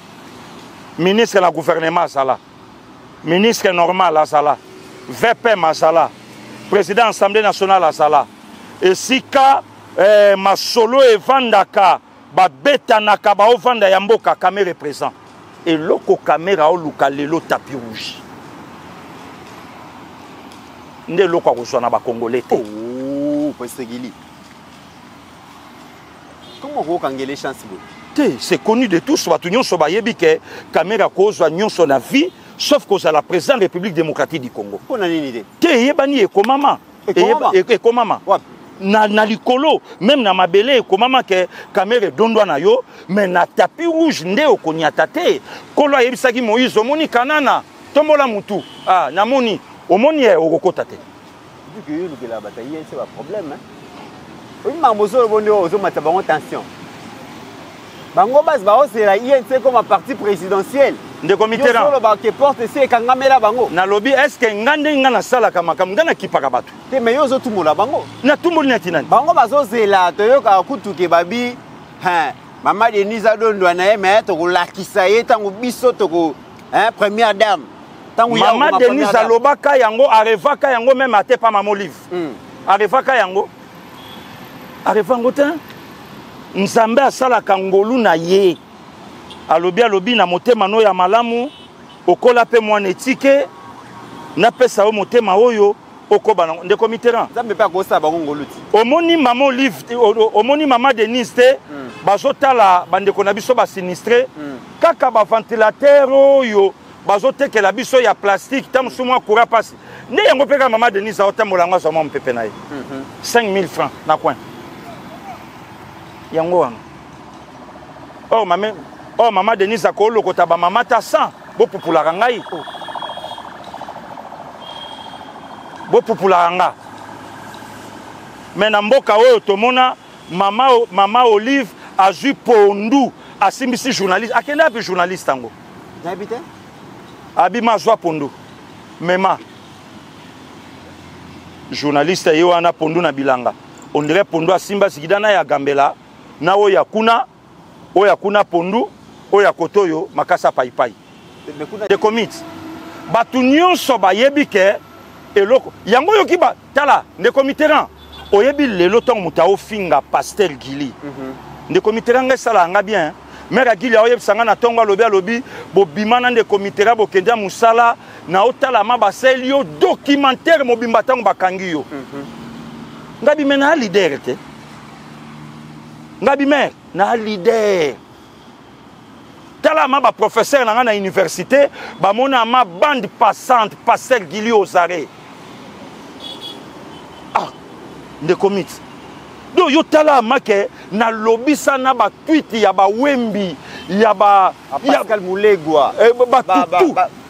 ministre la gouvernement sala ministre normal à sala VP masala président assemblée nationale à sala et sika masolo e vandaka ba betanaka ba ovanda ya mboka Kamera présent et loko Kamera o luka lelo tapis rouge nde loko kozwana ba congolais te oh Pestegili. Comment vous avez les chances? C'est connu de tous. Kamera cause son avis, sauf que c'est la présidente de la République démocratique du Congo. On a une idée. Et comment na likolo même na mabele komama ke Kamera dondwa na yo mais na tapis rouge nde okonyata te kolo yebisaki Moïse omoni kanana tombola mutu ah namoni omoni okokota te. C'est la bataille, c'est un problème. Oui, mais attention. Bango bas c'est la INC comme parti présidentiel. De comité là. Qui porte c'est kangamela bango. Na lobby est-ce que ngande ngana sala kama ngana kipaka batu. Te mais yo zo tout monde bango. Na tout monde neti nani. Bango bazo c'est la toyoka kutu ke babi hein Maman Denise Adondo na mais to ko lakisa ye tango biso to ko hein première dame. Maman Denise alobaka yango arevaka yango même ate pa maman Olive. Arevaka yango. Arevango te Nzambe asala kangolu na ye alobi na motema no ya malamu okola pe mwana etike na pesa o motema oyo okoba nde komitera Nzambe pe akosa bango ngoluti omoni mama Olive omoni mama Denise te bazotala bandeko na biso ba sinistre kaka ba ventilateur oyo bazotekela biso ya plastique tamusu mwa courant passe ne yango pe ka mama Denise aotambola ngwa so mwa mpepe na ye 5000 francs na coin yango wana oh mama Denise akolo kota ba mama ta 100 bo populaka ngai bo populaka nga mais na mboka oyo tomona mama Olive azui pondu asimbisi journaliste akende api journaliste tango habite abima azwa pondu mema journaliste ye wana pondu na bilanga on dirait pondu asimba sikidana ya gambela na oya kuna pondu oya kotoyo makasa paipai de commit batu nyonso bayebi ke eloko yango yoki ba tala de comiteran oyebi lelo tong mutao finga pasteur Gili de comiteran ngesala nga bien mera Gili oyebi sanga na tongo alobi bobimana de comitera bokenda musala na otala mabaseli yo documentaire mobimba tango bakangi yo ngabi mena leader te ngabi mer na leader tala ma ba professeur na université ba mona ma bande passante pasteur Gili Ozare ah de commit do yo tala ma ke na lobisa na ba tweet ya ba Wembi ya ba Pascal Moulegwa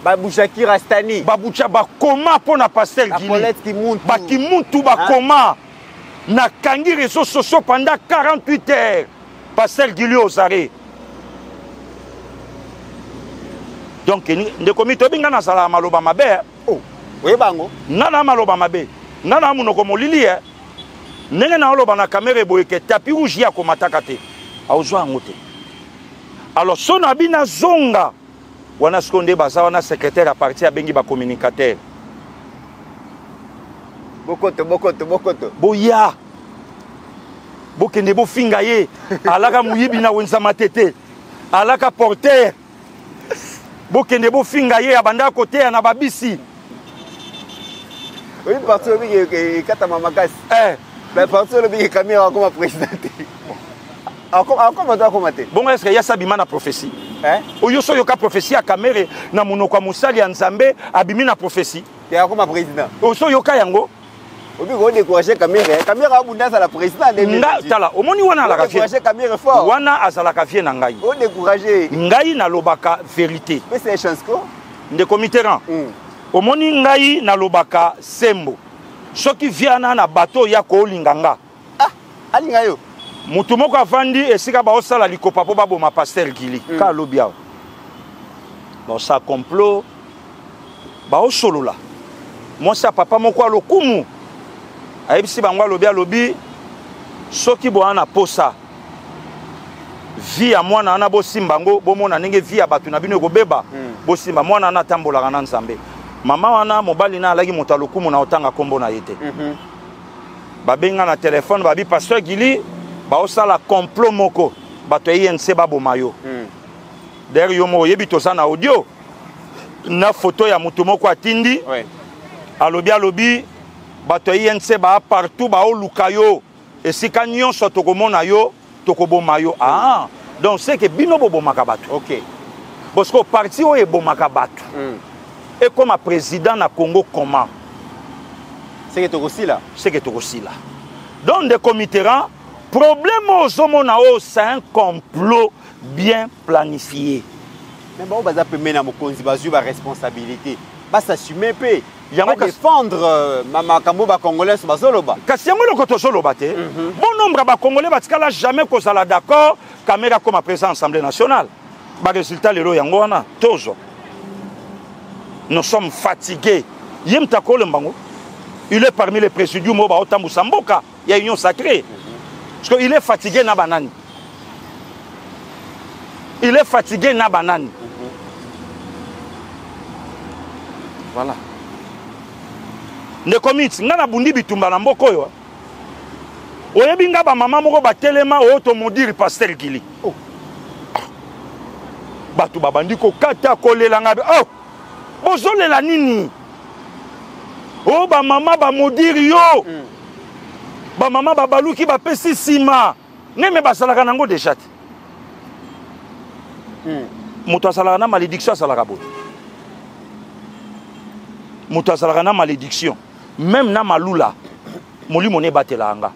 ba Bouchaki Rastani ba Boucha ba koma pona pasteur Gili ba kimuntu ba koma na kangi réseaux sociaux pendant 48 heures pasteur Gili Ozare donc de comité binga na sala maloba mabe oh we bango nana maloba mabe nana munoko molili nenge na oloba na Kamera boyeke tapis rouge ya komataka te aozwa ngote alors sona bina zonga wana skonde baza wana secrétaire à partir abengi ba communicateur bokoto boya bokende bofinga ye alaka muyibi na wenza matete alaka porteur bokende bofinga ye abanda côté na babisi oui parti le kata mamakasi la parti le caméra comme président encore comment bon est-ce que ya sabima na prophétie oyo so yoka prophétie à caméra na monoko musali ya nzambe abimi na prophétie ya comme président oso yoka yango obi ko décourager caméra abunda ça la président nga tala omoni wana la kafie décourager caméra fort wana azala kafie na ngai o décourager ngai na lobaka vérité mais c'est chance ko de committeran omoni ngai na lobaka sembo soki viana na bateau ya ko linganga alinga yo mutu moko avandi esika ba osala likopa po baboma pasteur Gili ka lobi awo bon ça complot ba osolola moi ça papa moko alokumu ayebisi bango alobi soki boana posa vie ya mwana ana bosimba ngo bomona ndenge vie ya bato na bino ekobeba bosimba mwana ana tambolaka na nzambe mama wana mobali na alaki moto alokumu na otanga kombo na ye te babenga na telefone babi pasteur Gili baosala complot moko bato INC baboma yo derrière yo mo yebi toza na audio na photo ya moto moko atindi alobi bato INC ba partout ba oluka yo esika nyonso tokomona yo tokoboma yo donc c'est que bino bobomaka bato OK parce que parti o ebomaka bato et comme président na Congo comment c'est que tokosila donc de committeran problème aux hommes c'est un complot bien planifié mais bon baza pemé na mokonzi bazu ba responsabilité ba s'assumer pe yango défendre mama kambo ba congolais bazoloba kasi yango loko tozoloba te bon nombre ba congolais batikala jamais kozala d'accord caméra comme président assemblée nationale ba résultat lelo yango wana tozo nous sommes fatigués yemta ko le mbango il est parmi les présidiums ba otambusa mboka ya union sacrée parce qu'il est fatigué na banani il est fatigué na banani voilà ne commit nga na bundi bitumba na mboko yo oyebi nga ba mama moko batelema oto modiri pasteur Gili batu babandi ko kata kolela nga bozolela nini ba mama ba modiri yo ba mama ba baluki ba pesi sima neme basalaka nango déjà te moto asalaka na malédiction asalaka boye moto asalaka na malédiction même na malula molimo ne batela anga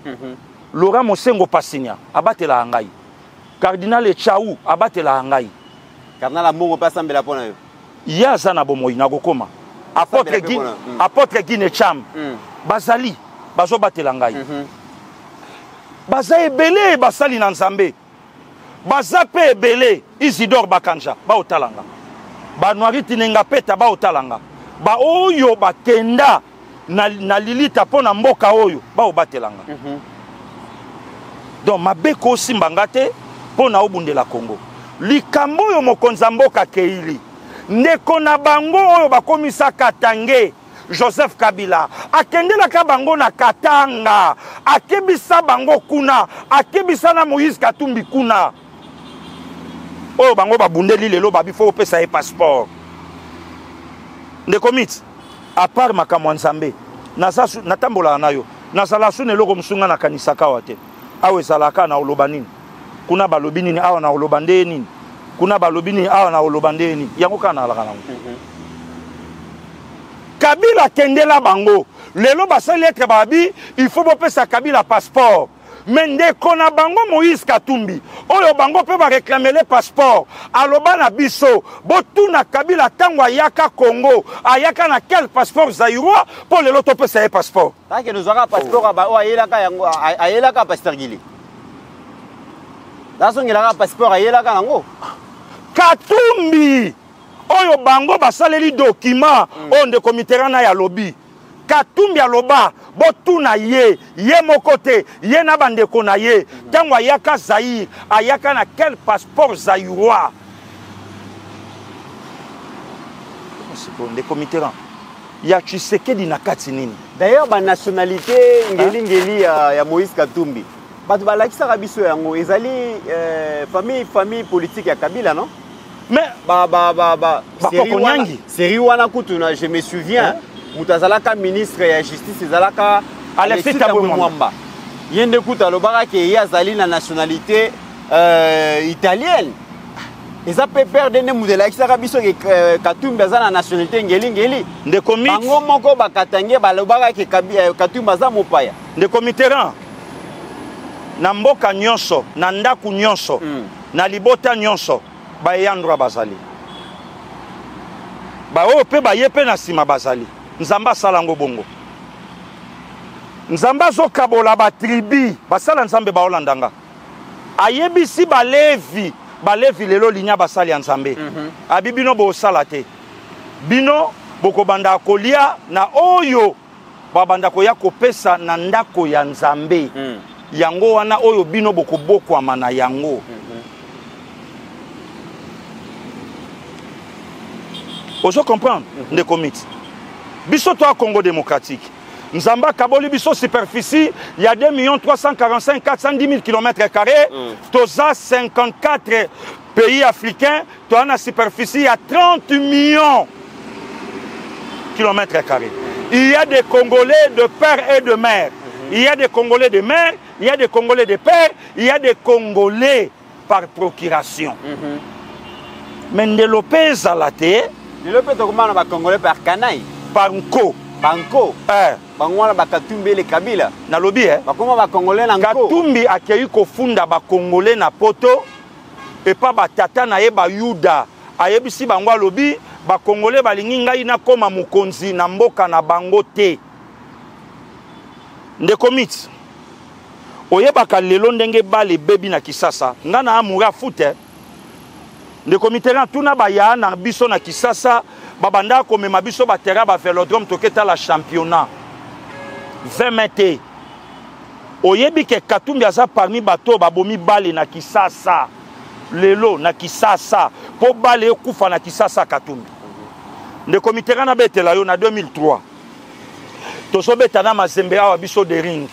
Laurent Mosengo Pasinya abatela ngai cardinal Echaou abatela ngai cardinal Amongo pasambela pona yo yaza na bomoyi na kokoma apôtre Guiné Cham bazali bazo batela ngai baza ebele basali na nzambe baza pe ebele Isidore Bakanja ba otalanga ba noiri tinenga peta ba otalanga ba oyo bakenda na lilita pona mboka oyo ba obatelanga donc mabeko simbanga te pona obundela Congo likambo oyo mokonza mboka keili ndeko na bango oyo bakomisa Katange Joseph Kabila akendelaka bango na Katanga akebisa bango kuna akebisa na Moïse Katumbi kuna oyo bango babundeli lelo babi fo opesa e passeport ndeko mit à part makamwa nzambe natambola nayo nazala su neloko msunga na kanisa kawa te awe zalaka na oloba nini kuna balobi nini awa na oloba nde nini kuna balobi nini awa na oloba nde nini yango kana alaka nango Kabila kendela bango lelo basali ete babi il faut bopesa Kabila passeport mais ndeko na bango Moïse Katumbi oyo bango pe ba réclamer le passeport aloba na biso botuna Kabila tango ayaka Congo ayaka na quel passeport zaïrois pour lelo topesa passeport tant que nous aura passeport ba o ayelaka yango ayelaka pasteur Gili dasongela passeport ayelaka nango Katumbi oyo bango basaleli document onde committerana ya lobby Katumbi aloba botuna ye moko te ye na bandeko na ye tango ayaka Zaïre ayaka na quel passeport zaïrois Des comités. Il y a Tshisekedi na kati nini. D'ailleurs, la nationalité ngeli ya Moïse Katumbi. Bato balakisa biso yango ezali famille politique ya Kabila, non? Mais série wana kutuna, je me souviens, mutazalaka ministre ya justice ezalaka Alexis Thabo Mwamba. Yende kuta lobaka ke yazali na nationalité italienne. Eza pe perdre ne mudela kisaka biso ke Katumbi za na nationalité ngeli. De comité. Bango moko bakatange balobaka ke Katumbi za mopaya. De comité ran. Na mboka nyonso, na ndaku nyonso, na libota nyonso, ba yandra bazali. Ba ope ba yepe na sima bazali. Nzamba salango bongo. Nzamba zo kabola ba tribi, basala nzambe ba olandanga. Ayebisi balevi lelo linya basali nzambe. Abibino bo sala te. Bino boko banda kolia na oyo babanda ko ya kopesa na ndako ya nzambe. Yango wana oyo bino boko bokwama na yango. Ozo comprendre de comités. Biso to Congo démocratique. Nzamba kaboli biso superficie, il y a 2 345 410 000 km². Toza 54 pays africains, to ana superficie, il y a 30 millions km². Il y a des Congolais de père et de mère. Il y a des Congolais de mère, il y a des Congolais de père, il y a des Congolais par procuration. Mais Ndelopé Zalate, Ndelopé Tokumana ba Congolais par canaille. Par Nko. Banco. Bangwana ba Katumbi le Kabila. Na lobi bakoma ba Congolais na Nko. Katumbi akei ko funda ba Congolais na poto et pas ba tata na ye ba Yuda. Ayebisi bangwa lobi ba Congolais balingi ngai na koma mukonzi na mboka na bango te. Nde komit. Oyebaka lelo ndenge bale bebi na Kisasa. Ngana amura fute. Nde komitera tuna baya na biso na Kisasa. Babanda komema biso batera ba velodrome toketa la championnat 20 mètres. Oyebi ke Katumbi aza parmi bato babomi bale na Kisasa. Lelo na Kisasa po bale kufa na Kisasa Katumbi. Nde komitera na betela yo na 2003. Toso betana mazembe awa biso de ring.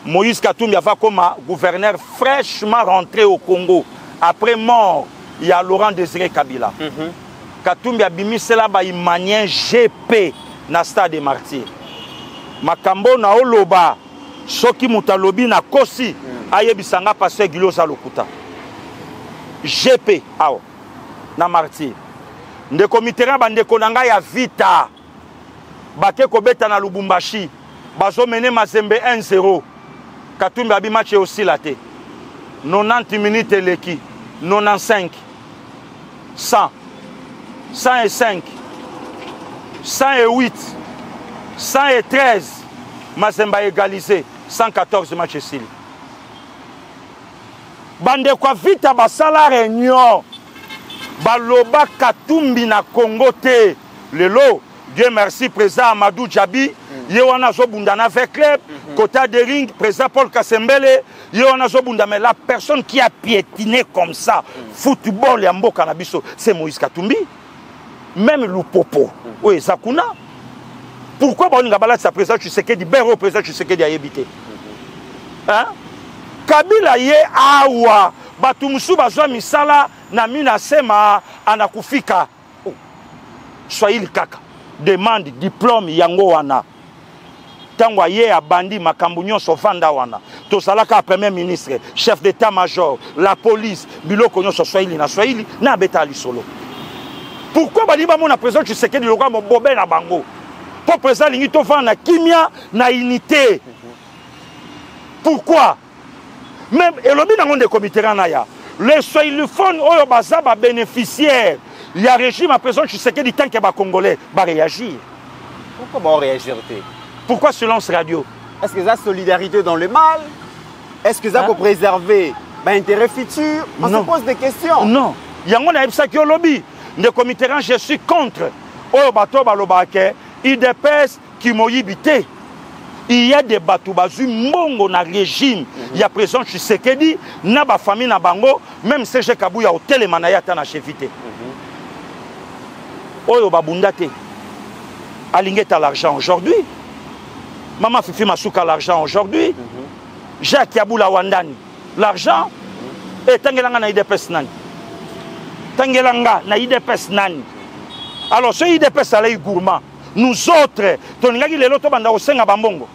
Moïse Katumbi va comme gouverneur fraîchement rentré au Congo après mort il y a Laurent Désiré Kabila. Katumbi a bimisela ba imanien GP na stade des martyrs. Makambo na oloba soki mutalobi na kosi ayebisanga pasteur Gilosa lokuta. GP awo na martyr. Ndeko mitera bandeko nanga ya vita. Bake kobeta na Lubumbashi. Bazo mene mazembe 1-0. Katumbi abi match aussi la te. 90 minutes eleki. 95. 100. 105, 108, 113, Mazemba égalisé, 114 matchs ici. Bande kwa vita basala réunion, baloba Katumbi na Congo te, lelo, Dieu merci, président Amadou Djabi, Yewana Zobundana avec club, Kota de ring, président Paul Kasembele, Yewana Zobunda, mais la personne qui a piétiné comme ça, football et Ambo Kanabiso, c'est Moïse Katumbi. Même Lupopo, oui, Zakuna. Pourquoi on a balayé sa présence, tu sais que du béro présent, tu sais que du habité. Hein? Kabila ye awa, Batumusu bazwa misala, na mina sema anakufika. Swahili kaka. Demande diplôme yango wana. Tangwa ye abandi makambu nyonso vanda wana. Tosalaka premier ministre, chef d'état-major, la police, biloko nyonso Swahili na Swahili, na beta lisolo. Pourquoi baliba mon président tu sais que le roi mon bobé na bango. Pour président lingi to vanda na kimia na unité. Pourquoi? Même elobi na ngonde comité na ya. Les Swahilophones oyo baza ba bénéficiaires. Il y a régime à présent tu sais que du temps que ba congolais va réagir. Pourquoi va réagir? Pourquoi silence radio? Est-ce que ça solidarité dans le mal? Est-ce que ça pour préserver l'intérêt futur? On se pose des questions. Non. Yango na ebisa ki lobby. De comité je suis contre. Oyo bato balobake, IDPS qui moyibité. Il y a des bateaux bazu mongo na régime. Il y a présent Tshisekedi na ba famille na bango, même CG Kabouya au télémanaya ta na chefité. oyo babunda te alingeta l'argent aujourd'hui Maman Fifi Masuka l'argent aujourd'hui Jacques Yaboula Wandani l'argent et tangelanga na IDPS nani tangelanga na IDPS nani alors ce IDPS allait gourmand nous autres toningaki lelo to banda osenga bambongo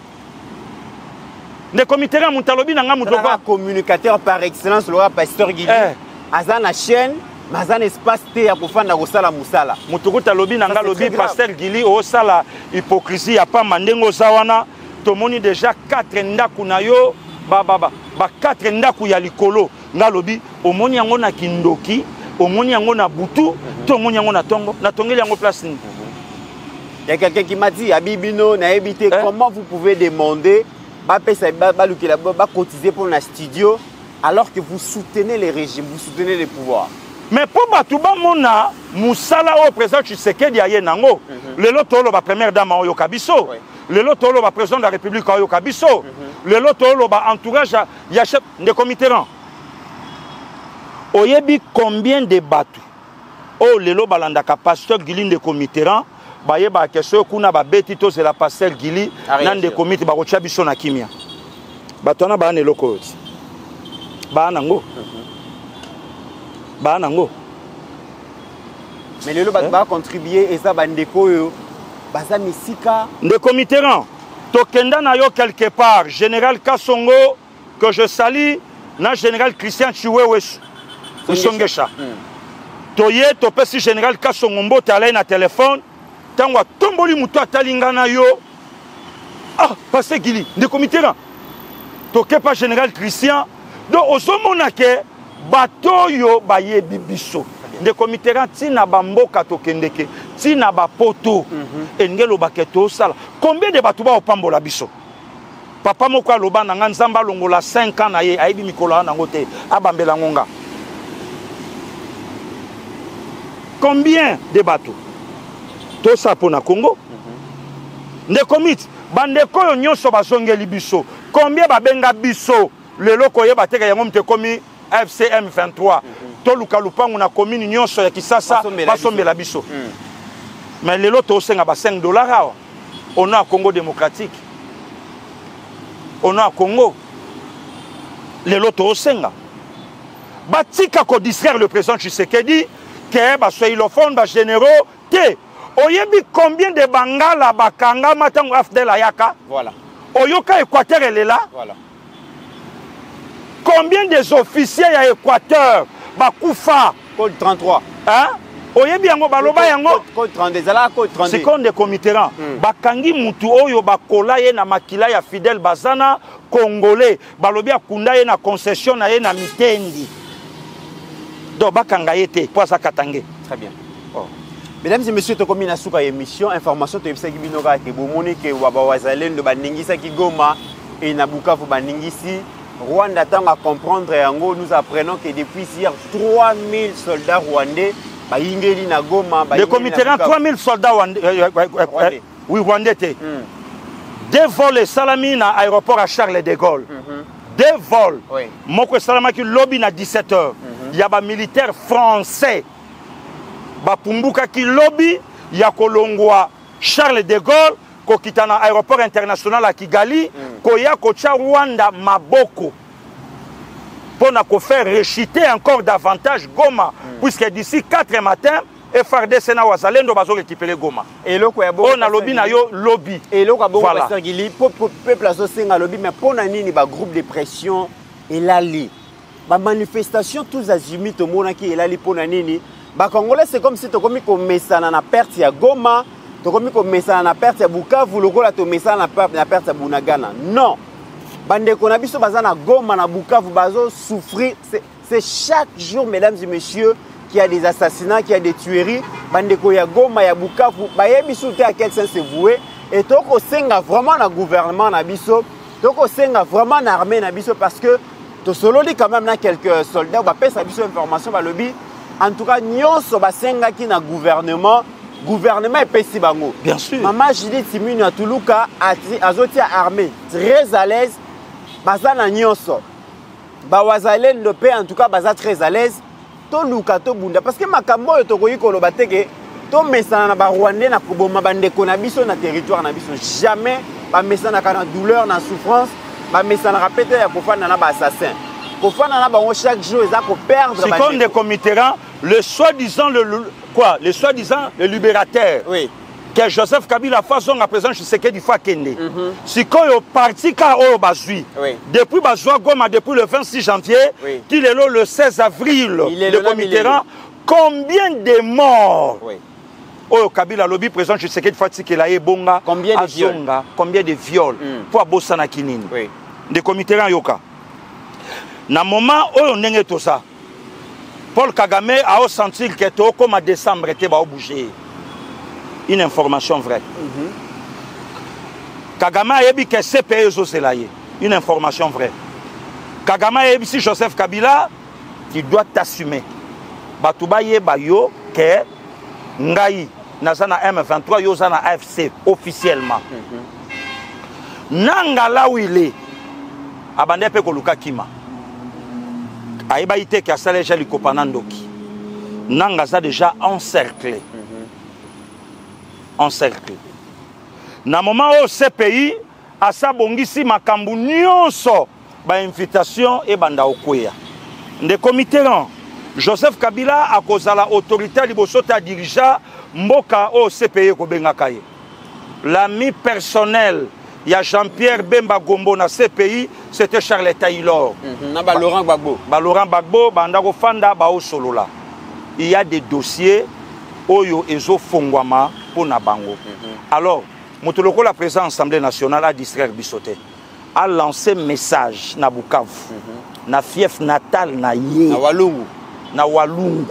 ne comité ra mutalobi na nga mutoko communicateur par excellence le pasteur Guili azana chaîne mazana espace te ya kofanda kosala musala mutukuta lobi na nga lobi pasteur Guili o sala hypocrisie ya pa mandengo zawana tomoni déjà 4 ndaku na yo ba 4 ndaku ya likolo nga lobi omoni yango na kindoki omoni yango na butu to omoni yango na tongo na tongeli yango place ni. Il y a quelqu'un qui m'a dit Abibino na habité comment vous pouvez demander cotiser pour un studio alors que vous soutenez les régimes, vous soutenez les pouvoirs. Mais pour Batouba Mona, Moussala au président Tshisekedi aye nango, le lotolo ba première dame au Yokabiso, le lotolo ba président de la République au Yokabiso, le lotolo ba entourage ya chef de comité rang. Oyebi combien de bateaux? Oh le lo balanda ka pasteur Guili de comité rang, ba yeba question kuna ba betito c'est la pasteur Guili nan de comité ba kotia biso na kimia. Batona ba ne loko. Ba nango. Banango. Mais le lot va contribuer et ça bandeko yo baza misika de comité rang tokenda na yo quelque part général Kasongo que je salue na général Christian Chiwewe Songesha toye topesi général Kasongo mbote ala na téléphone tangwa tomboli muto atalinga na yo parce Guili de comité rang tokepa général Christian donc osomona ke bato yo bayebi biso de comité tina bamboka tokendeke tina bapoto engelo baketo sala combien de bato ba opambola biso papa moko aloba na nzamba longola 5 ans na ye ayebi mikolo na ngote abambela ngonga combien de bato to sa pona Congo de comité bandeko yo nyonso bazongeli biso combien babenga biso lelo koyeba teka yango mte komi FCM 23 toluka lupangu na commune nyonso ya Kisasa basombela biso mais lelo to senga ba $5 awa on a Congo démocratique on a Congo lelo to senga batika ko distraire le président Tshisekedi que ba soilophone ba généraux te oyebi combien de bangala bakanga matango afdel ayaka voilà oyoka Équateur elela voilà. Combien des officiers à Équateur bakufa code 33 hein oyebi yango baloba yango code 32 zala code 32 c'est comme des comités bakangi mutu oyo bakola ye na makila ya fidèle bazana congolais balobi akunda ye na concession na ye na mitendi donc bakanga yete poisa katange très bien. Mesdames et messieurs, tokomi na suka émission information to ebisa kibinoka ke bomoni ke wazalendo baningisa ki Goma et na Bukavu baningisi Rwanda tang à comprendre yango nous apprenons que depuis hier 3000 soldats rwandais ba yingeli na Goma ba le comité 3000 soldats rwandais oui rwandais té deux vols Salamina aéroport à Charles de Gaulle deux vols moko salama ki lobby na 17h ya ba militaire français ba pumbuka ki lobby ya kolongwa Charles de Gaulle kokitana aéroport international à Kigali koya kocha Rwanda maboko pour na faire réchiter encore davantage Goma puisque d'ici 4 matin FRDC na wazalendo bazo récupérer Goma et loko ya on a lobby na yo lobby et lokoabo pasteur Guili peuple azo senga lobby mais pona nini ba groupe de pression et lali ba manifestation tous azimuts to mona ki elali pona nini ba congolais c'est comme si to komi ko mesana na perte ya Goma to komi ko mesana na perte ya Bukavu lokola to mesana na perte ya Bunagana non bandeko na biso bazana Goma na Bukavu bazo souffrir c'est chaque jour mesdames et messieurs qu'il y a des assassinats qu'il y a des tueries bandeko ya Goma ya Bukavu bayebi souté à quel sens c'est voué et toko senga vraiment na gouvernement na biso toko senga vraiment na armée na biso parce que to solo dit quand même na quelques soldats ba pesa biso information ba lobby en tout cas nyonso ba senga ki na gouvernement est pesi bango bien sûr maman Judith Simuni à Tuluka azoti armée très à l'aise bazana nyonso ba wazalendo pe en tout cas baza très à l'aise to luka to bunda parce que makambo yo tokoyi koloba teke to mesana na ba Rwandais na koboma bandeko na biso na territoire na biso jamais ba mesana kana douleur na souffrance ba mesana rapete ya kofana na ba assassin kofana na bango chaque jour ils a ko perdre ba seconde Mitterrand le soi-disant le soi-disant le libérateur oui que Joseph Kabila façon à présent je sais que du fois kende si quand au parti ka o bazui depuis bazwa Goma depuis le 26 janvier qu'il est là le 16 avril le Mitterrand combien de morts oh Kabila lobby présent je sais que du fois qu'il a bonga combien de viols pour abosana kinini de Mitterrand yoka na moment où on est tout ça Paul Kagame a senti que tout comme à décembre était ba bouger une information vraie. Kagame a dit que CPE une information vraie. Kagame a dit Joseph Kabila qui doit t'assumer. Batouba yeba yo que ngai nazana M23 yo zana AFC officiellement. Nanga où il est abande pe koluka kima. Aiba ite ka sale jali kopanandoki. Nanga za déjà encerclé. Encerclé. Na moment où ce pays a sa bongisi makambu nyonso ba invitation et banda okoya. Nde Mitterrand Joseph Kabila a cause la autorité liboso ta dirija mboka o CPI ko bengaka ye. L'ami personnel ya Jean-Pierre Bemba Gombo na CPI c'était Charles Taylor. Na ba Laurent Gbagbo. Ba Laurent Gbagbo banda ko fanda ba o solola. Il y a des dossiers oyo ezo fongwama pour na bango. Alors, Motoloko la présidente Assemblée nationale a distraire Bissoté a lancé message na Bukavu, na fief natal na ye, na Walungu,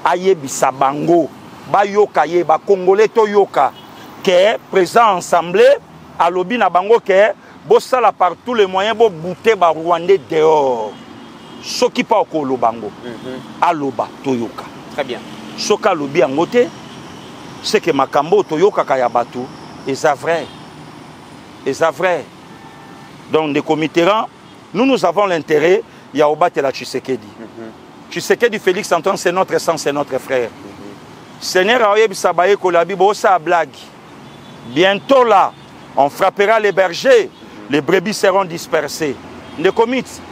aye bisabango, ba yoka ye, ba Congolais to yoka, que président Assemblée a lobby na bango que bossa la par tous les moyens bo bouter ba Rwandais dehors. Soki pa okolo bango, aloba to yoka. Très bien. Soka lobby en côté, c'est que makambo toyoka kaya batu, et c'est vrai. Et c'est vrai. Donc, des Mitterrand, nous avons l'intérêt, il y a Obat et la Tshisekedi. Tshisekedi Félix Antoine, c'est notre sang, c'est notre frère. Seigneur Aoyeb Sabaye Kolabi, ça blague. Bientôt là, on frappera les bergers, les brebis seront dispersées. Des comites,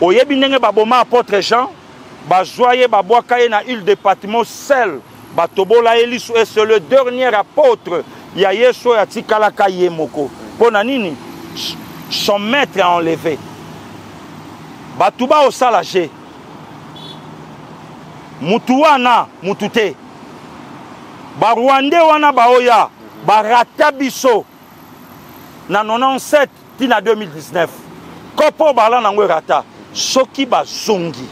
Oyebi Nenge Baboma apôtre Jean, Bazoye Babouakaye na île de Patmos seul. Batobola Elisu est le dernier apôtre. Yayeso Yatikalaka Yemoko. Ponanini, son maître a enlevé. Batouba au salagé. Mutuana, Mutute. Barwande wana baoya. Baratabiso. Na 97 tina 2019. Kopo bala nangwe rata. Soki bazongi.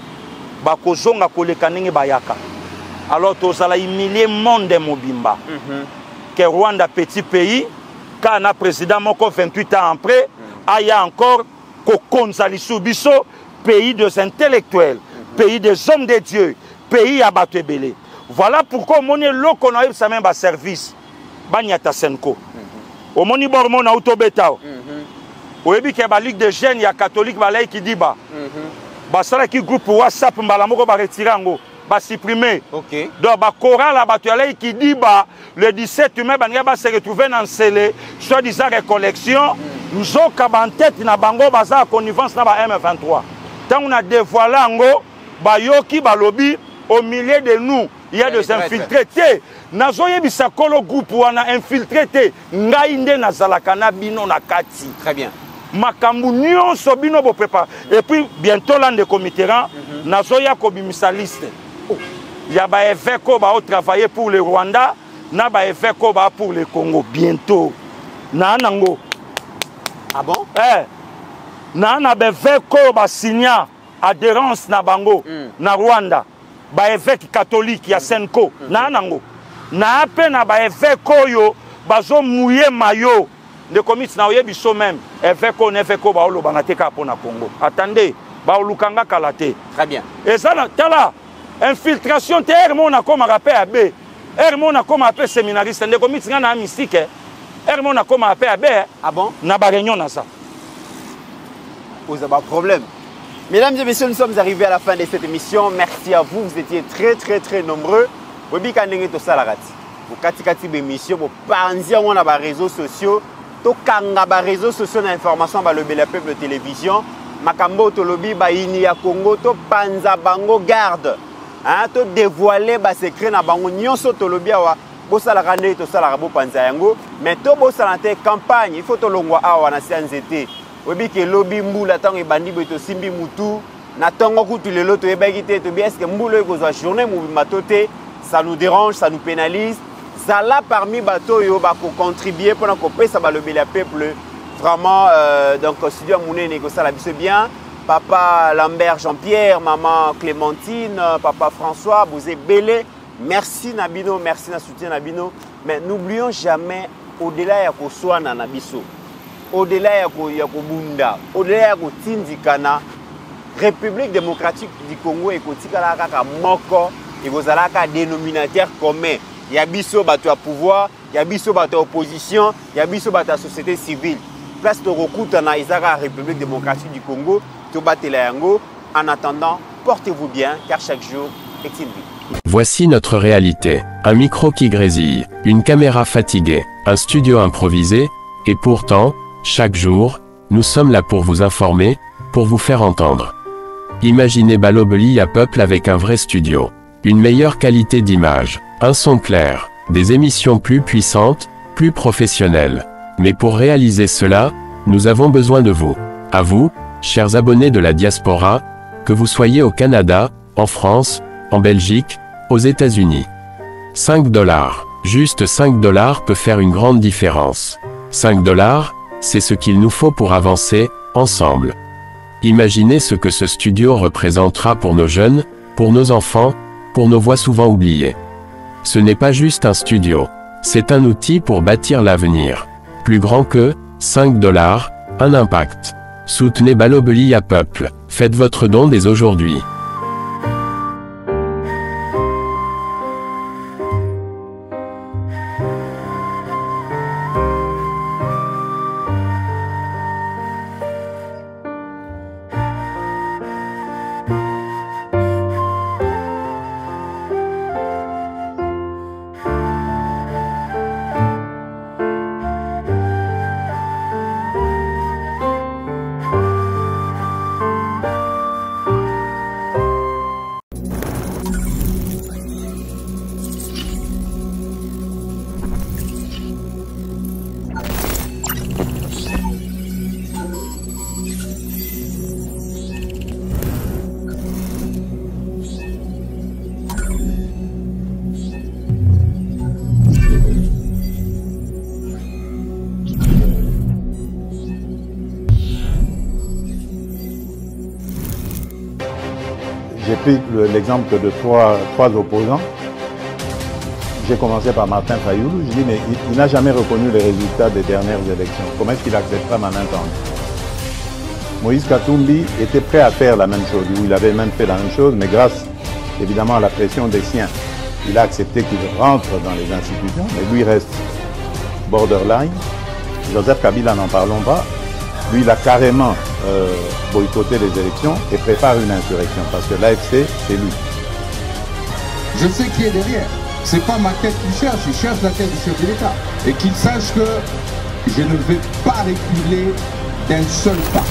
Bakozonga koleka nenge bayaka. Alors tous allons humilier le monde de Mobimba. Que Rwanda, petit pays, quand on a président Moko 28 ans après, il y a encore Kokonzali Subiso, pays des intellectuels, pays des hommes de Dieu, pays à Batebele. Voilà pourquoi on est là qu'on a eu sa même service. Banyata Senko. Au moni bormon na autobetao. Au début qu'il y a la Ligue des jeunes, il y a catholique qui dit bah. Basala qui groupe WhatsApp mbalamoko ba retirer ngo. Va supprimer. Okay. Donc, le choral qui dit le 17 mai, va se retrouver dans le soi-disant récollection. Nous avons en tête na bango baza connivence na M23. Tant on a dévoilé ngo, bayoki balobi au milieu de nous, il y a des infiltrés. Nazoye bisakolo groupe wana infiltré. Ngainde na zalakana bino na kati. Très bien. Makambu nyonso bino bo prépare. Et puis bientôt là de Mitterrand, nazoya kobimisa liste. Il y a des évêques qui vont travailler pour le Rwanda, il y a des évêques qui vont pour le Congo. Bientôt. Nanango. Ah bon? Il y a des évêques qui vont signer adhérence na Bango, na Rwanda. Des évêques catholiques, il y a Senko. Nanango. Il y a des évêques qui vont mouiller maillot. De commis na oyebiso même. Évêques qui vont le Congo. Attendez. Très bien. Et ça, là. Infiltration, Hermon a comme rappel à B. Hermon a comme appel séminariste. Ne commis na mystique. Hermon a comme appel à B. Ah bon? Na ba réunion na ça. Vous avez un problème. Mesdames et messieurs, nous sommes arrivés à la fin de cette émission. Merci à vous. Vous étiez très nombreux. Kati bémission pour panzia on a réseaux sociaux to kanga ba réseaux sociaux na information ba le peuple télévision makambo to lobi ba ini ya Congo to panza bango garde hein to dévoiler ba secret na bango nyonso to lobi awa bo sala rande to sala bo panza yango mais to bo sala te campagne il faut to longwa awa na sianzete obi ke lobi mbula tango e bandi bo to simbi mutu na tango kutu lelo to e bagite to bien est-ce que mbulo e kozwa journée mu matote ça nous dérange ça nous pénalise. Zala parmi bateau yo ba ko contribuer pendant qu'on paye ça ba le peuple vraiment donc studio Mouné négocie la biso bien papa Lambert Jean-Pierre maman Clémentine papa François Bouzé Belé merci Nabino merci na soutien Nabino mais n'oublions jamais au-delà ya ko swana na biso au-delà ya ko bunda au-delà ya ko tindikana République démocratique du Congo et ko tikala kaka moko et vous allez ka dénominateur commun. Il y a biso bato à pouvoir, il y a biso bato à opposition, il y a biso bato à société civile. Place de recours dans la République démocratique du Congo, to batela yango. En attendant, portez-vous bien car chaque jour est une vie. Voici notre réalité. Un micro qui grésille, une caméra fatiguée, un studio improvisé, et pourtant, chaque jour, nous sommes là pour vous informer, pour vous faire entendre. Imaginez Balobeli à peuple avec un vrai studio. Une meilleure qualité d'image, un son clair, des émissions plus puissantes, plus professionnelles. Mais pour réaliser cela, nous avons besoin de vous. À vous, chers abonnés de la diaspora, que vous soyez au Canada, en France, en Belgique, aux États-Unis. 5 $, juste 5 $ peut faire une grande différence. 5 $, c'est ce qu'il nous faut pour avancer, ensemble. Imaginez ce que ce studio représentera pour nos jeunes, pour nos enfants, pour nos voix souvent oubliées. Ce n'est pas juste un studio, c'est un outil pour bâtir l'avenir. Plus grand que 5 $, un impact. Soutenez Balobeli à peuple, faites votre don dès aujourd'hui. J'ai pris l'exemple de trois opposants. J'ai commencé par Martin Fayoulou. Je dis, mais il n'a jamais reconnu les résultats des dernières élections. Comment est-ce qu'il acceptera ma main tendue? Moïse Katumbi était prêt à faire la même chose. Il avait même fait la même chose, mais grâce évidemment à la pression des siens, il a accepté qu'il rentre dans les institutions, mais lui reste borderline. Joseph Kabila, n'en parlons pas. Lui, il a carrément boycotté les élections et prépare une insurrection parce que l'AFC, c'est lui. Je sais qui est derrière. C'est pas ma tête qu'il cherche, il cherche la tête du chef de l'État. Et qu'il sache que je ne vais pas reculer d'un seul pas.